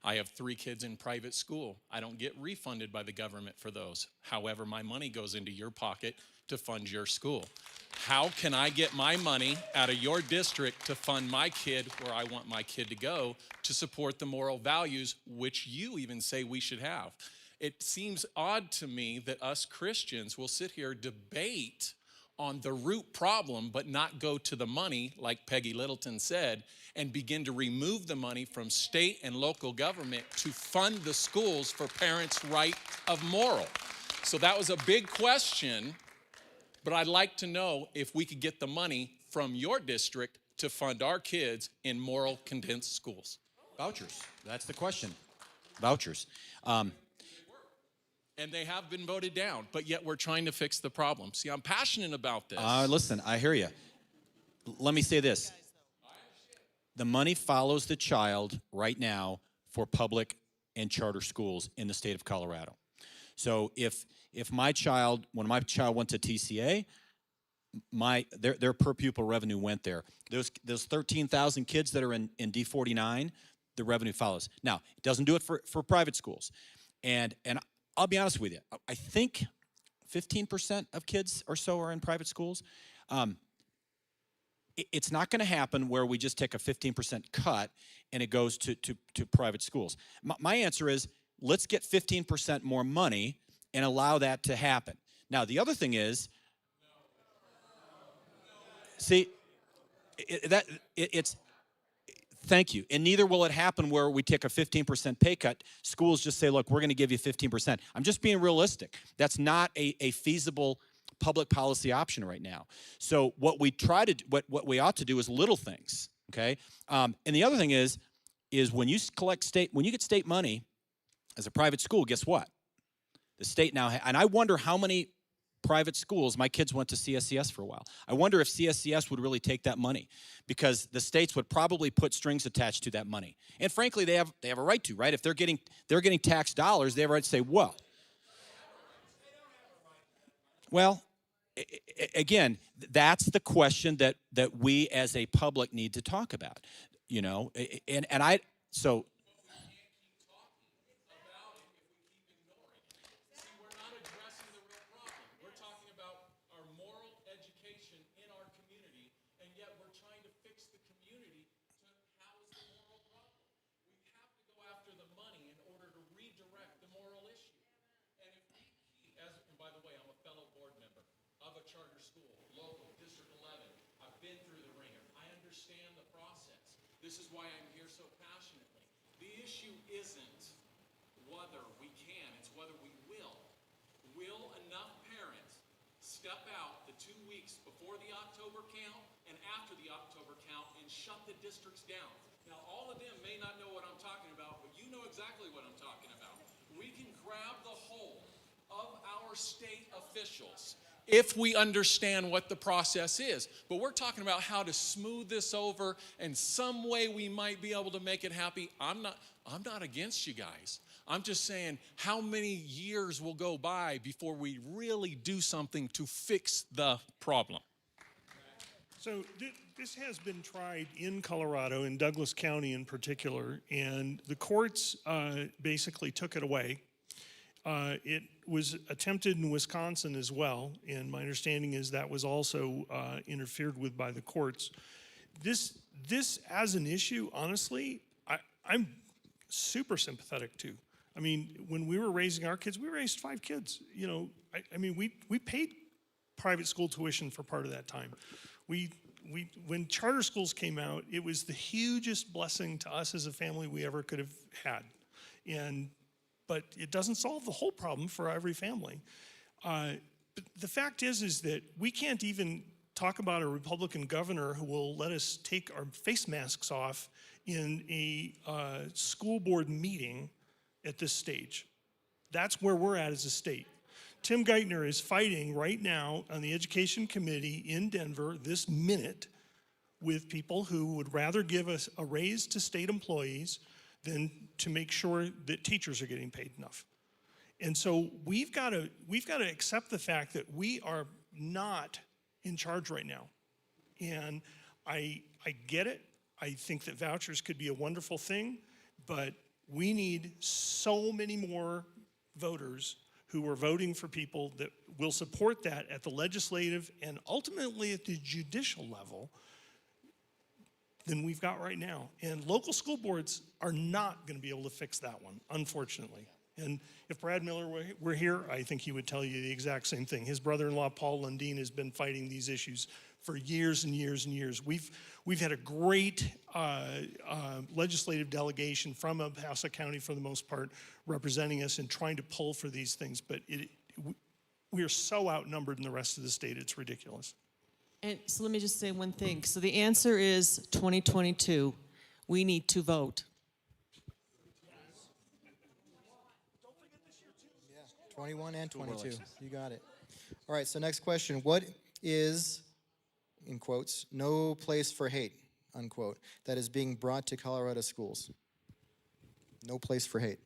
I have 3 kids in private school. I don't get refunded by the government for those. However, my money goes into your pocket to fund your school. How can I get my money out of your district to fund my kid where I want my kid to go to support the moral values which you even say we should have? It seems odd to me that us Christians will sit here, debate on the root problem, but not go to the money, like Peggy Littleton said, and begin to remove the money from state and local government to fund the schools for parents' right of moral. So that was a big question, but I'd like to know if we could get the money from your district to fund our kids in moral condensed schools. Vouchers, that's the question. Vouchers. And they have been voted down, but yet we're trying to fix the problem. See, I'm passionate about this. Listen, I hear you. Let me say this. The money follows the child right now for public and charter schools in the state of Colorado. So if my child, when my child went to TCA, their per pupil revenue went there. Those 13,000 kids that are in D49, the revenue follows. Now, it doesn't do it for private schools. And I'll be honest with you, I think 15% of kids or so are in private schools. It's not going to happen where we just take a 15% cut and it goes to private schools. My answer is, let's get 15% more money and allow that to happen. Now, the other thing is, see, thank you. And neither will it happen where we take a 15% pay cut. Schools just say, look, we're going to give you 15%. I'm just being realistic. That's not a feasible public policy option right now. So what we what we ought to do is little things, okay? And the other thing is when you get state money as a private school, guess what? The state now, and I wonder how many private schools, my kids went to CSCS for a while. I wonder if CSCS would really take that money, because the states would probably put strings attached to that money. And frankly, they have a right to, right? If they're getting tax dollars, they have a right to say, well, again, that's the question that we as a public need to talk about, you know, so. This is why I'm here so passionately. The issue isn't whether we can, it's whether we will. Will enough parents step out the 2 weeks before the October count and after the October count and shut the districts down? Now, all of them may not know what I'm talking about, but you know exactly what I'm talking about. We can grab the whole of our state officials if we understand what the process is. But we're talking about how to smooth this over, and some way we might be able to make it happy. I'm not against you guys. I'm just saying, how many years will go by before we really do something to fix the problem? So this has been tried in Colorado, in Douglas County in particular, and the courts basically took it away. It was attempted in Wisconsin as well, and my understanding is that was also interfered with by the courts. This as an issue, honestly, I'm super sympathetic to. I mean, when we were raising our kids, we raised 5 kids. You know, I mean, we paid private school tuition for part of that time. When charter schools came out, it was the hugest blessing to us as a family we ever could have had, but it doesn't solve the whole problem for every family. But the fact is that we can't even talk about a Republican governor who will let us take our face masks off in a school board meeting at this stage. That's where we're at as a state. Tim Geithner is fighting right now on the Education Committee in Denver this minute with people who would rather give us a raise to state employees than to make sure that teachers are getting paid enough. And so we've got to accept the fact that we are not in charge right now. And I get it. I think that vouchers could be a wonderful thing, but we need so many more voters who are voting for people that will support that at the legislative and ultimately at the judicial level than we've got right now. And local school boards are not going to be able to fix that one, unfortunately. And if Brad Miller were here, I think he would tell you the exact same thing. His brother-in-law, Paul Lundeen, has been fighting these issues for years and years and years. We've had a great legislative delegation from El Paso County, for the most part, representing us and trying to pull for these things. But we are so outnumbered in the rest of the state, it's ridiculous. And so let me just say one thing. So the answer is 2022. We need to vote. 21 and 22. You got it. All right, so next question. What is, in quotes, no place for hate, unquote, that is being brought to Colorado schools? No place for hate.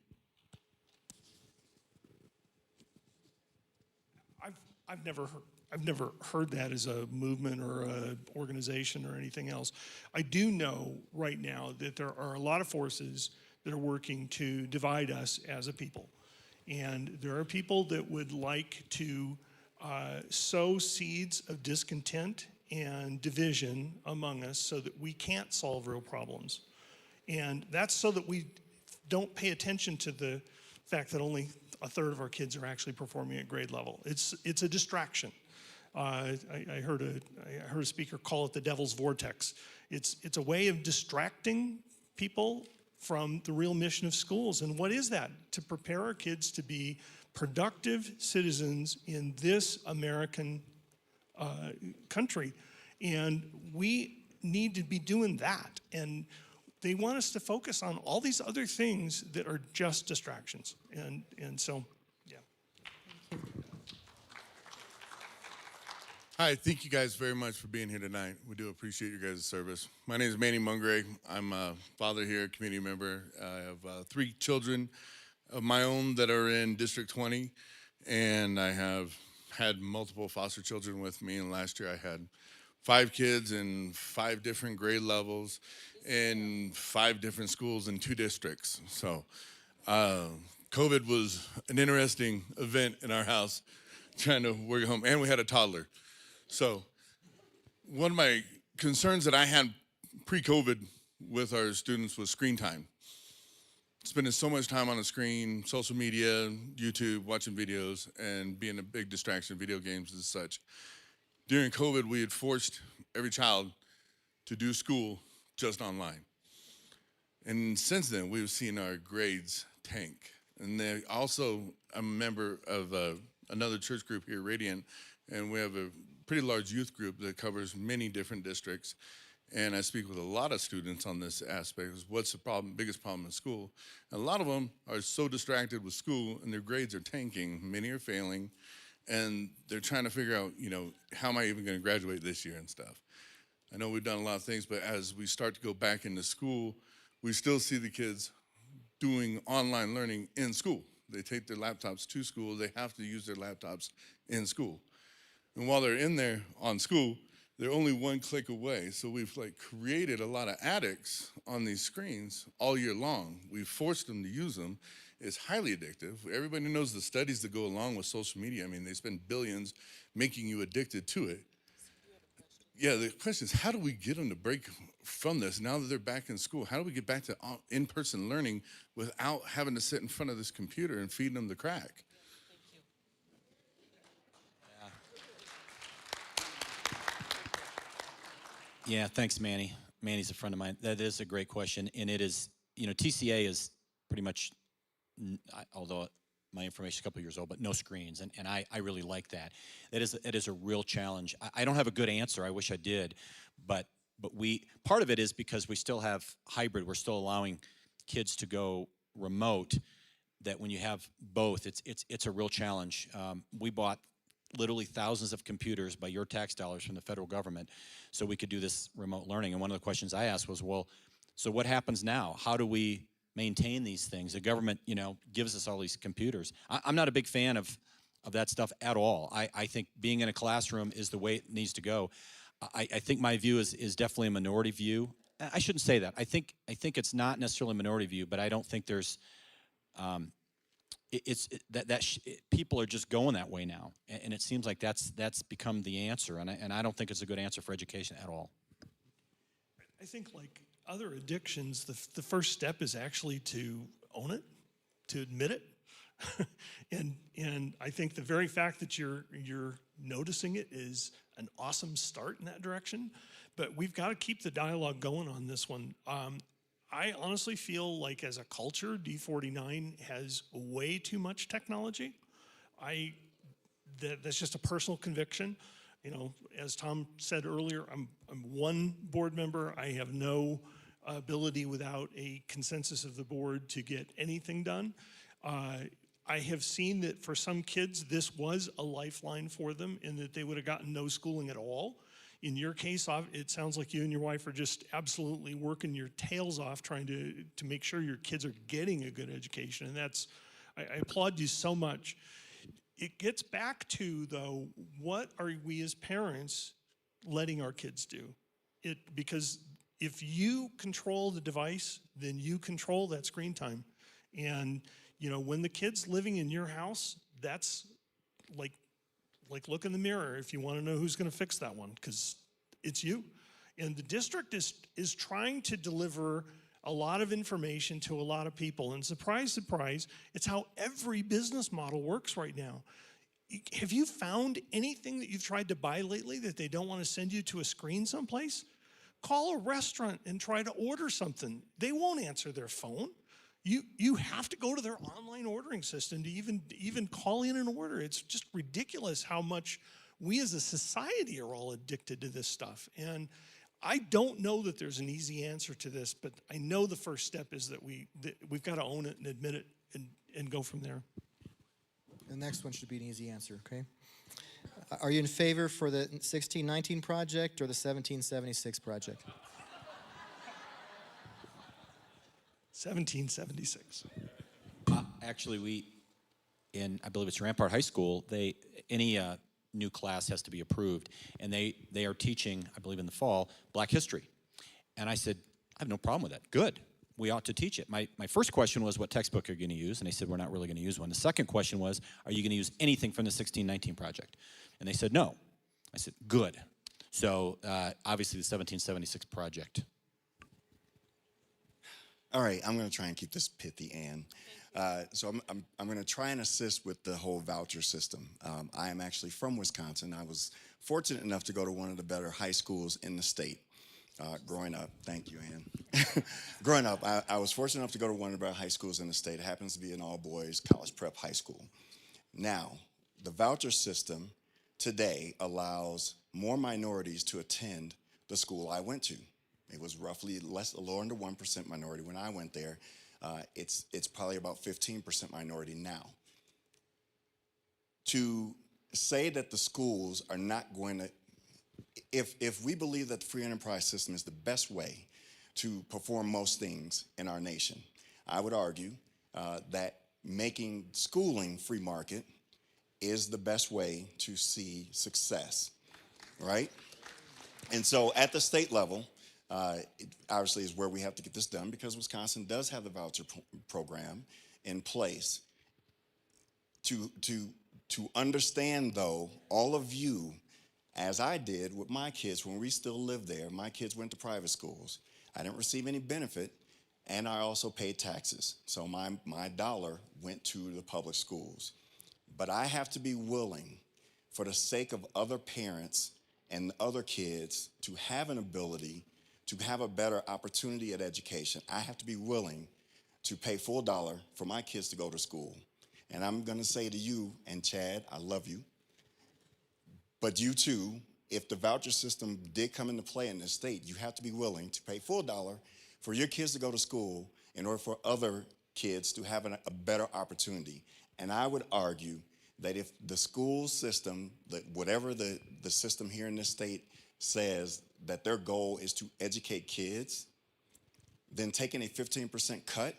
I've never heard that as a movement or a organization or anything else. I do know right now that there are a lot of forces that are working to divide us as a people. And there are people that would like to sow seeds of discontent and division among us so that we can't solve real problems. And that's so that we don't pay attention to the fact that only a third of our kids are actually performing at grade level. It's a distraction. I heard a speaker call it the devil's vortex. It's a way of distracting people from the real mission of schools. And what is that? To prepare our kids to be productive citizens in this American country. And we need to be doing that. And they want us to focus on all these other things that are just distractions. And so, yeah. Hi, thank you guys very much for being here tonight. We do appreciate your guys' service. My name is Manny Mungray. I'm a father here, community member. I have 3 children of my own that are in District 20, and I have had multiple foster children with me. And last year I had 5 kids in 5 different grade levels in 5 different schools in 2 districts. So COVID was an interesting event in our house, trying to work at home, and we had a toddler. So one of my concerns that I had pre-COVID with our students was screen time. Spending so much time on the screen, social media, YouTube, watching videos, and being a big distraction, video games and such. During COVID, we had forced every child to do school just online. And since then, we've seen our grades tank. And then also, I'm a member of another church group here, Radiant, and we have a pretty large youth group that covers many different districts. And I speak with a lot of students on this aspect. What's the problem, biggest problem in school? And a lot of them are so distracted with school and their grades are tanking. Many are failing. And they're trying to figure out, how am I even going to graduate this year and stuff. I know we've done a lot of things, but as we start to go back into school, we still see the kids doing online learning in school. They take their laptops to school. They have to use their laptops in school. And while they're in there on school, they're only one click away. So we've created a lot of addicts on these screens all year long. We've forced them to use them. It's highly addictive. Everybody knows the studies that go along with social media. I mean, they spend billions making you addicted to it. Yeah, the question is, how do we get them to break from this now that they're back in school? How do we get back to in-person learning without having to sit in front of this computer and feeding them the crack? Yeah, thanks, Manny. Manny's a friend of mine. That is a great question, and it is, TCA is pretty much, although my information is a couple years old, but no screens, and I really like that. It is a real challenge. I don't have a good answer. I wish I did, but part of it is because we still have hybrid. We're still allowing kids to go remote. That when you have both, it's a real challenge. We bought literally thousands of computers by your tax dollars from the federal government so we could do this remote learning. And one of the questions I asked was, well, so what happens now? How do we maintain these things? The government, gives us all these computers. I'm not a big fan of that stuff at all. I think being in a classroom is the way it needs to go. I think my view is definitely a minority view. I shouldn't say that. I think it's not necessarily a minority view, but I don't think there's people are just going that way now, and it seems like that's become the answer, and I don't think it's a good answer for education at all. I think like other addictions, the first step is actually to own it, to admit it, and I think the very fact that you're noticing it is an awesome start in that direction. But we've got to keep the dialogue going on this one. I honestly feel like as a culture, D49 has way too much technology. That's just a personal conviction. As Tom said earlier, I'm one board member. I have no ability without a consensus of the board to get anything done. I have seen that for some kids, this was a lifeline for them in that they would have gotten no schooling at all. In your case, it sounds like you and your wife are just absolutely working your tails off trying to make sure your kids are getting a good education. And I applaud you so much. it gets back to, though, what are we as parents letting our kids do? Because if you control the device, then you control that screen time. And, you know, when the kid's living in your house, that's like look in the mirror if you want to know who's going to fix that one, because it's you. And the district is trying to deliver a lot of information to a lot of people. And surprise, surprise, it's how every business model works right now. Have you found anything that you've tried to buy lately that they don't want to send you to a screen someplace? Call a restaurant and try to order something. They won't answer their phone. You have to go to their online ordering system to even call in an order. It's just ridiculous how much we as a society are all addicted to this stuff. And I don't know that there's an easy answer to this, but I know the first step is that we've got to own it and admit it and go from there. The next one should be an easy answer, okay? Are you in favor for the 1619 project or the 1776 project? 1776. Actually, I believe it's Rampart High School, any new class has to be approved, and they are teaching, I believe in the fall, Black history. And I said, I have no problem with that. Good. We ought to teach it. My first question was, what textbook are you going to use? And they said, we're not really going to use one. The second question was, are you going to use anything from the 1619 project? And they said, no. I said, good. So obviously the 1776 project. All right, I'm going to try and keep this pithy, Ann. So I'm going to try and assist with the whole voucher system. I am actually from Wisconsin. I was fortunate enough to go to one of the better high schools in the state. Growing up, thank you, Ann. Growing up, I was fortunate enough to go to one of the better high schools in the state. It happens to be an all-boys college prep high school. Now, the voucher system today allows more minorities to attend the school I went to. It was roughly lower under 1% minority when I went there. It's probably about 15% minority now. To say that the schools are not going to, if we believe that the free enterprise system is the best way to perform most things in our nation, I would argue that making schooling free market is the best way to see success, right? And so at the state level, it obviously is where we have to get this done, because Wisconsin does have the voucher program in place. To understand, though, all of you, as I did with my kids when we still lived there, my kids went to private schools. I didn't receive any benefit, and I also paid taxes. So my dollar went to the public schools. But I have to be willing, for the sake of other parents and other kids, to have an ability to have a better opportunity at education. I have to be willing to pay full dollar for my kids to go to school. And I'm going to say to you, and Chad, I love you, but you too, if the voucher system did come into play in this state, you have to be willing to pay full dollar for your kids to go to school in order for other kids to have a better opportunity. And I would argue that if the school system, whatever the system here in this state says that their goal is to educate kids, then taking a 15% cut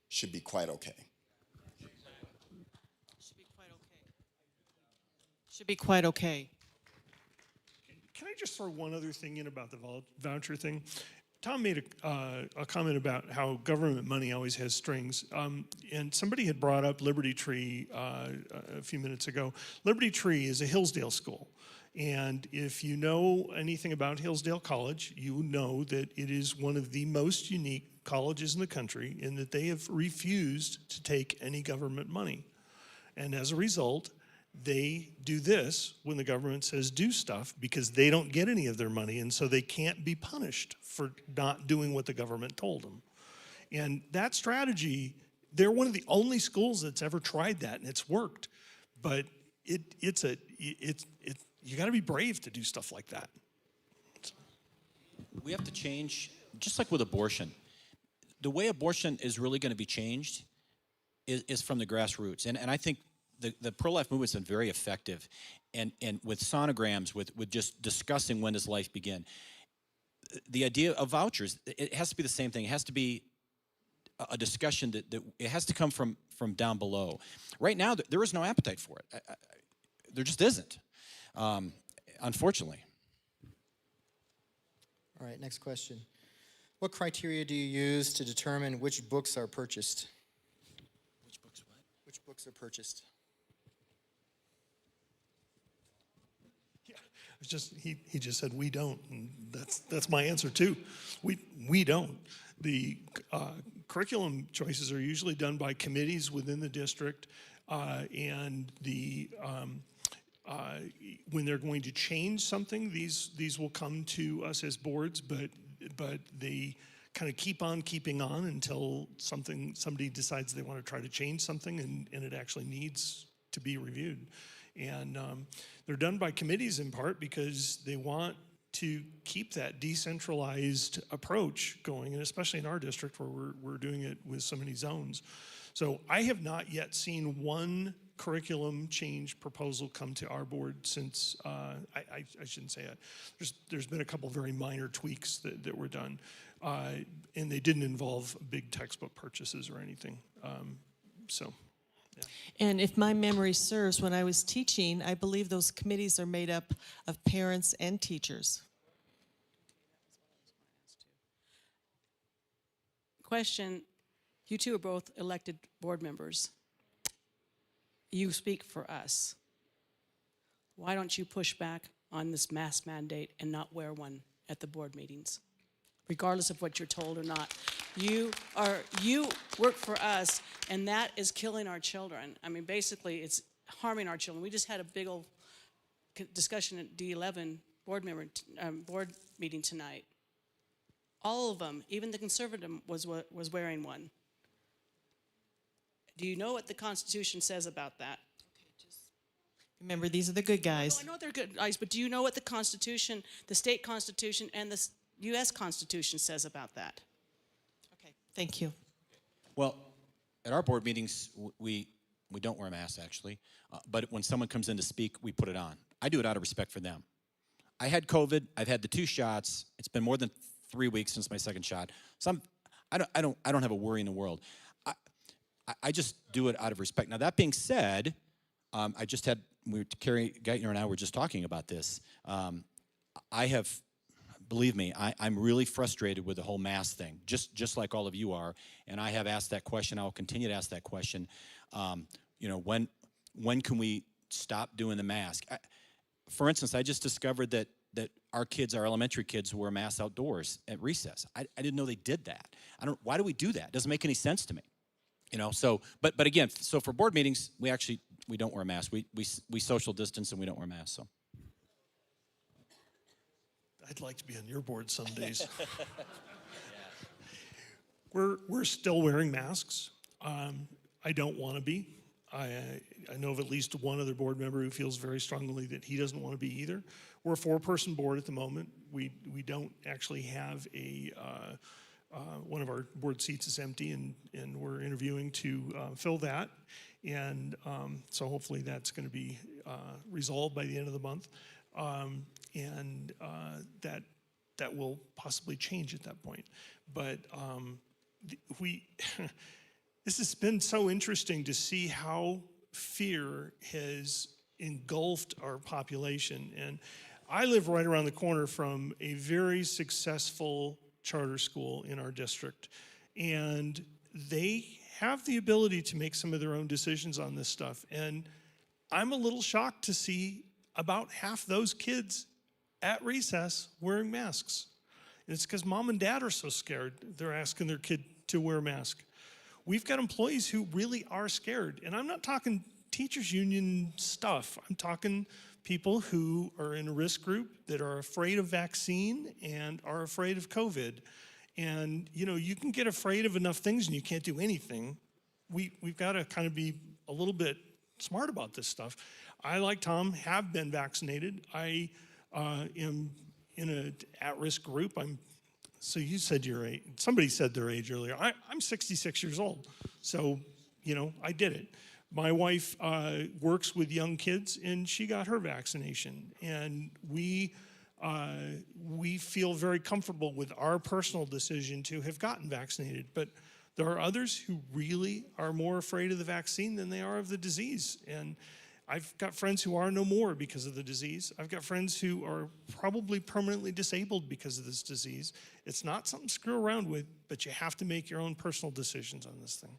should be quite okay. Should be quite okay. Should be quite okay. Can I just throw one other thing in about the voucher thing? Tom made a comment about how government money always has strings. And somebody had brought up Liberty Tree a few minutes ago. Liberty Tree is a Hillsdale school. And if you know anything about Hillsdale College, you know that it is one of the most unique colleges in the country in that they have refused to take any government money. And as a result, they do this when the government says do stuff, because they don't get any of their money, and so they can't be punished for not doing what the government told them. And that strategy, they're one of the only schools that's ever tried that, and it's worked. But you got to be brave to do stuff like that. We have to change, just like with abortion. The way abortion is really going to be changed is from the grassroots. And I think the pro-life movement's been very effective, and with sonograms, with just discussing when does life begin. The idea of vouchers, it has to be the same thing. It has to be a discussion that it has to come from down below. Right now, there is no appetite for it. There just isn't, unfortunately. All right, next question. What criteria do you use to determine which books are purchased? Which books what? Which books are purchased? Yeah, it's just he just said we don't, and that's my answer too. We don't. The curriculum choices are usually done by committees within the district, and when they're going to change something, these will come to us as boards, but they kind of keep on keeping on until somebody decides they want to try to change something, and it actually needs to be reviewed. And they're done by committees in part because they want to keep that decentralized approach going, and especially in our district where we're doing it with so many zones. So I have not yet seen one curriculum change proposal come to our board since, I shouldn't say it. There's been a couple very minor tweaks that were done, and they didn't involve big textbook purchases or anything. Yeah. And if my memory serves, when I was teaching, I believe those committees are made up of parents and teachers. Question, you two are both elected board members. You speak for us. Why don't you push back on this mask mandate and not wear one at the board meetings, regardless of what you're told or not? You work for us, and that is killing our children. I mean, basically, it's harming our children. We just had a big old discussion at D11 board meeting tonight. All of them, even the conservative was wearing one. Do you know what the Constitution says about that? Remember, these are the good guys. I know they're good guys, but do you know what the Constitution, the state Constitution, and the U.S. Constitution says about that? Okay, thank you. Well, at our board meetings, we don't wear masks, actually. But when someone comes in to speak, we put it on. I do it out of respect for them. I had COVID. I've had the 2 shots. It's been more than 3 weeks since my second shot. So I don't have a worry in the world. I just do it out of respect. Now, that being said, Carrie Geithner and I were just talking about this. Believe me, I'm really frustrated with the whole mask thing, just like all of you are. And I have asked that question. I will continue to ask that question. When can we stop doing the mask? For instance, I just discovered that our kids, our elementary kids, wear masks outdoors at recess. I didn't know they did that. Why do we do that? It doesn't make any sense to me. But again, so for board meetings, we don't wear masks. We social distance and we don't wear masks. So I'd like to be on your board some days. We're still wearing masks. I don't want to be. I know of at least one other board member who feels very strongly that he doesn't want to be either. We're a 4-person board at the moment. We don't actually have one of our board seats is empty, and we're interviewing to fill that. And so hopefully that's going to be resolved by the end of the month. And that will possibly change at that point. But this has been so interesting to see how fear has engulfed our population. And I live right around the corner from a very successful charter school in our district. And they have the ability to make some of their own decisions on this stuff. And I'm a little shocked to see about half those kids at recess wearing masks. And it's because mom and dad are so scared, they're asking their kid to wear a mask. We've got employees who really are scared. And I'm not talking teachers union stuff. I'm talking people who are in a risk group that are afraid of vaccine and are afraid of COVID. And you can get afraid of enough things and you can't do anything. We've got to kind of be a little bit smart about this stuff. I, like Tom, have been vaccinated. I am in an at-risk group. So you said your age. Somebody said their age earlier. I'm 66 years old. So, I did it. My wife works with young kids, and she got her vaccination. And we feel very comfortable with our personal decision to have gotten vaccinated. But There are others who really are more afraid of the vaccine than they are of the disease. And I've got friends who are no more because of the disease. I've got friends who are probably permanently disabled because of this disease. It's not something to screw around with, but you have to make your own personal decisions on this thing.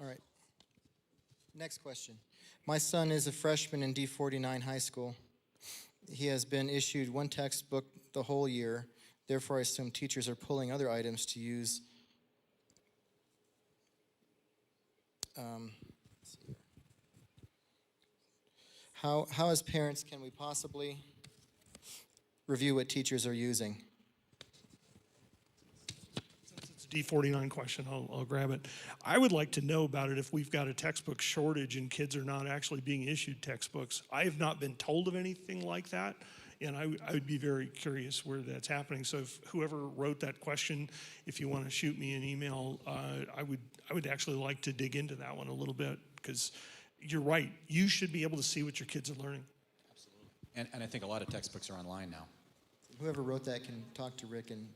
All right. Next question. My son is a freshman in D49 high school. He has been issued one textbook the whole year. Therefore, I assume teachers are pulling other items to use. How as parents can we possibly review what teachers are using? It's a D49 question, I'll grab it. I would like to know about it if we've got a textbook shortage and kids are not actually being issued textbooks. I have not been told of anything like that, and I would be very curious where that's happening. So if whoever wrote that question, if you want to shoot me an email, I would actually like to dig into that one a little bit, because you're right. You should be able to see what your kids are learning. Absolutely. And I think a lot of textbooks are online now. Whoever wrote that can talk to Rick and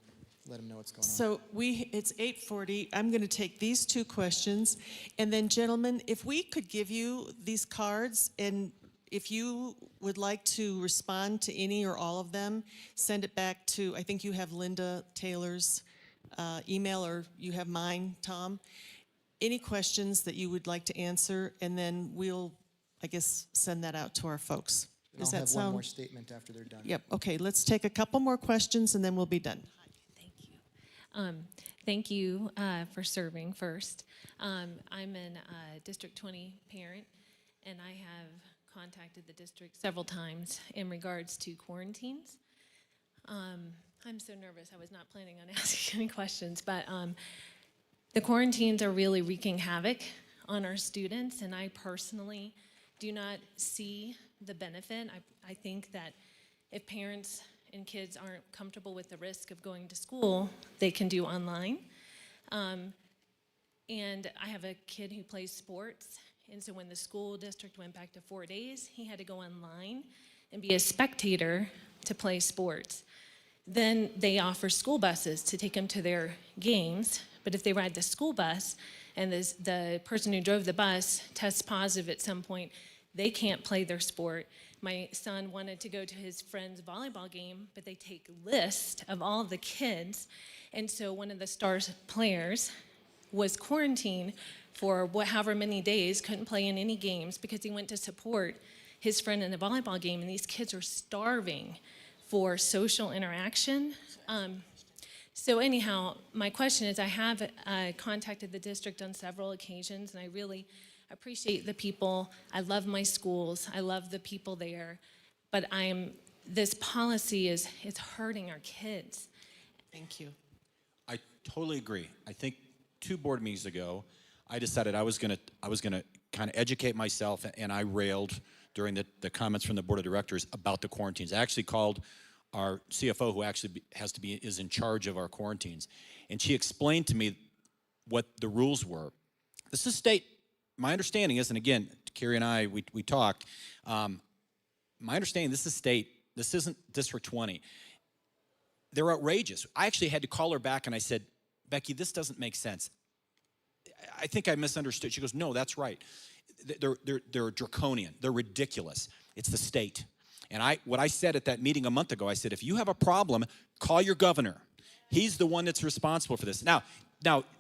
let him know what's going on. So it's 8:40. I'm going to take these two questions. And then, gentlemen, if we could give you these cards, and if you would like to respond to any or all of them, send it back to, I think you have Linda Taylor's email, or you have mine, Tom. Any questions that you would like to answer, and then we'll, I guess, send that out to our folks. And I'll have one more statement after they're done. Yep, okay, let's take a couple more questions, and then we'll be done. Thank you for serving first. I'm a District 20 parent, and I have contacted the district several times in regards to quarantines. I'm so nervous. I was not planning on asking any questions, but the quarantines are really wreaking havoc on our students, and I personally do not see the benefit. I think that if parents and kids aren't comfortable with the risk of going to school, they can do online. And I have a kid who plays sports, and so when the school district went back to 4 days, he had to go online and be a spectator to play sports. Then they offer school buses to take them to their games, but if they ride the school bus and the person who drove the bus tests positive at some point, they can't play their sport. My son wanted to go to his friend's volleyball game, but they take lists of all of the kids, and so one of the Stars players was quarantined for however many days, couldn't play in any games because he went to support his friend in the volleyball game, and these kids are starving for social interaction. So anyhow, my question is, I have contacted the district on several occasions, and I really appreciate the people. I love my schools. I love the people there. But this policy is hurting our kids. Thank you. I totally agree. I think 2 board meetings ago, I decided I was gonna kind of educate myself, and I railed during the comments from the board of directors about the quarantines. I actually called our CFO, who actually is in charge of our quarantines, and she explained to me what the rules were. This is state. My understanding is, and again, Carrie and I, we talked, my understanding, this is state. This isn't District 20. They're outrageous. I actually had to call her back, and I said, Becky, this doesn't make sense. I think I misunderstood. She goes, no, that's right. They're draconian. They're ridiculous. It's the state. And what I said at that meeting a month ago, I said, if you have a problem, call your governor. He's the one that's responsible for this. Now,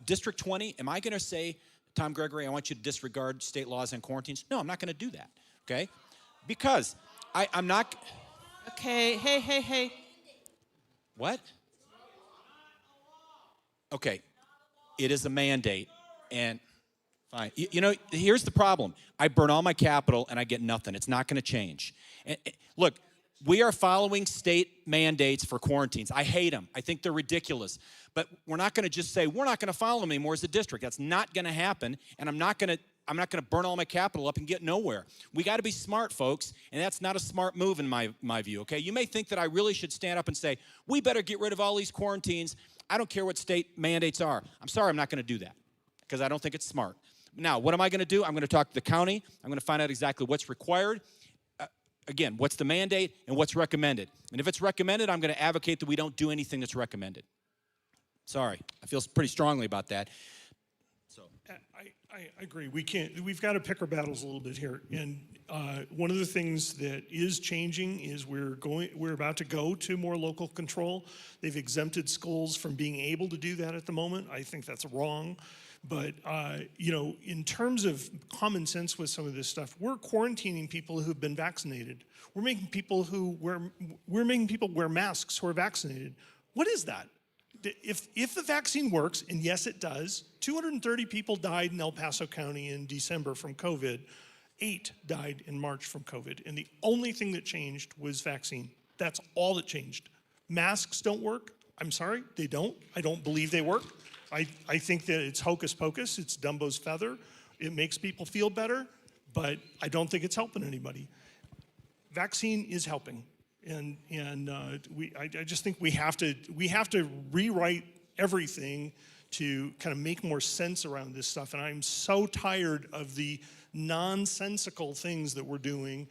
District 20, am I going to say, Tom Gregory, I want you to disregard state laws on quarantines? No, I'm not going to do that, okay? Because I'm not. Okay, hey. What? Okay, it is a mandate, and fine. You know, here's the problem. I burn all my capital, and I get nothing. It's not going to change. And look, we are following state mandates for quarantines. I hate them. I think they're ridiculous. But we're not going to just say, we're not going to follow them anymore as a district. That's not going to happen, and I'm not going to burn all my capital up and get nowhere. We got to be smart, folks, and that's not a smart move in my view, okay? You may think that I really should stand up and say, we better get rid of all these quarantines. I don't care what state mandates are. I'm sorry, I'm not going to do that because I don't think it's smart. Now, what am I going to do? I'm going to talk to the county. I'm going to find out exactly what's required. Again, what's the mandate and what's recommended. And if it's recommended, I'm going to advocate that we don't do anything that's recommended. Sorry, I feel pretty strongly about that. So I agree. We've got to pick our battles a little bit here. And one of the things that is changing is we're about to go to more local control. They've exempted schools from being able to do that at the moment. I think that's wrong. But, you know, in terms of common sense with some of this stuff, we're quarantining people who've been vaccinated. We're making people wear masks who are vaccinated. What is that? If the vaccine works, and yes, it does, 230 people died in El Paso County in December from COVID. 8 died in March from COVID. And the only thing that changed was vaccine. That's all that changed. Masks don't work. I'm sorry, they don't. I don't believe they work. I think that it's hocus pocus. It's Dumbo's feather. It makes people feel better, but I don't think it's helping anybody. Vaccine is helping. And I just think we have to rewrite everything to kind of make more sense around this stuff. And I'm so tired of the nonsensical things that we're doing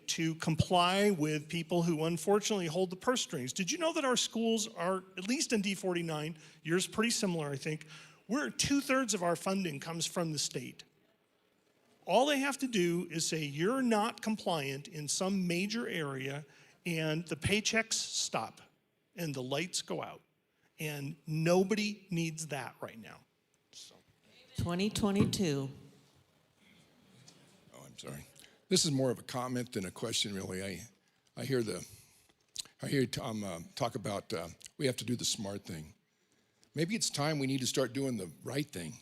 to comply with people who unfortunately hold the purse strings. Did you know that our schools are, at least in D49, yours pretty similar, I think, where 2/3 of our funding comes from the state. All they have to do is say you're not compliant in some major area and the paychecks stop and the lights go out. And nobody needs that right now. So. 2022. Oh, I'm sorry. This is more of a comment than a question, really. I hear Tom talk about we have to do the smart thing. Maybe it's time we need to start doing the right thing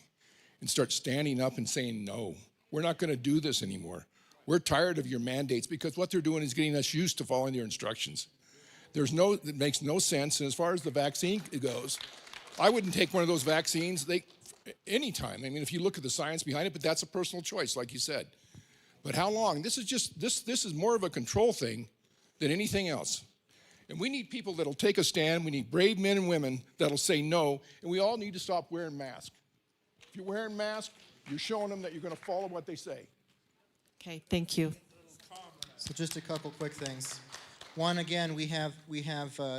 and start standing up and saying no. We're not going to do this anymore. We're tired of your mandates because what they're doing is getting us used to following their instructions. It makes no sense. And as far as the vaccine goes, I wouldn't take one of those vaccines anytime. I mean, if you look at the science behind it, but that's a personal choice, like you said. But how long? This is more of a control thing than anything else. And we need people that'll take a stand. We need brave men and women that'll say no. And we all need to stop wearing masks. If you're wearing masks, you're showing them that you're going to follow what they say. Okay, thank you. So just a couple quick things. One, again, we have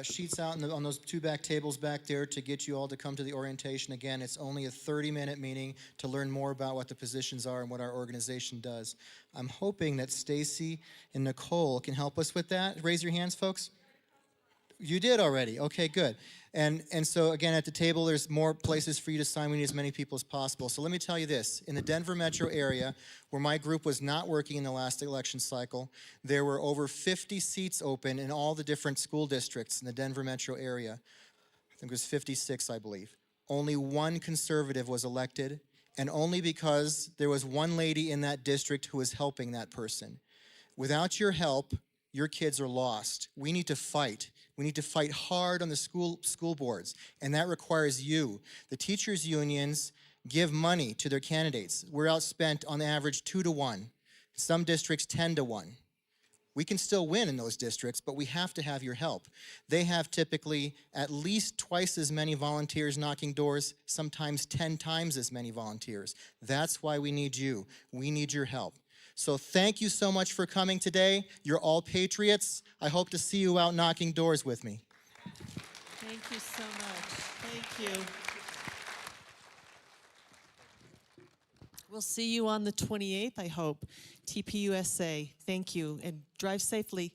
sheets out on those 2 back tables back there to get you all to come to the orientation. Again, it's only a 30-minute meeting to learn more about what the positions are and what our organization does. I'm hoping that Stacy and Nicole can help us with that. Raise your hands, folks. You did already. Okay, good. And so, again, at the table, there's more places for you to sign. We need as many people as possible. So let me tell you this. In the Denver metro area, where my group was not working in the last election cycle, there were over 50 seats open in all the different school districts in the Denver metro area. I think it was 56, I believe. Only one conservative was elected, and only because there was one lady in that district who was helping that person. Without your help, your kids are lost. We need to fight. We need to fight hard on the school boards, and that requires you. The teachers' unions give money to their candidates. We're outspent on average 2-to-1. Some districts 10-to-1. We can still win in those districts, but we have to have your help. They have typically at least twice as many volunteers knocking doors, sometimes 10 times as many volunteers. That's why we need you. We need your help. So thank you so much for coming today. You're all patriots. I hope to see you out knocking doors with me. Thank you so much. Thank you. We'll see you on the 28th, I hope. TPUSA. Thank you, and drive safely.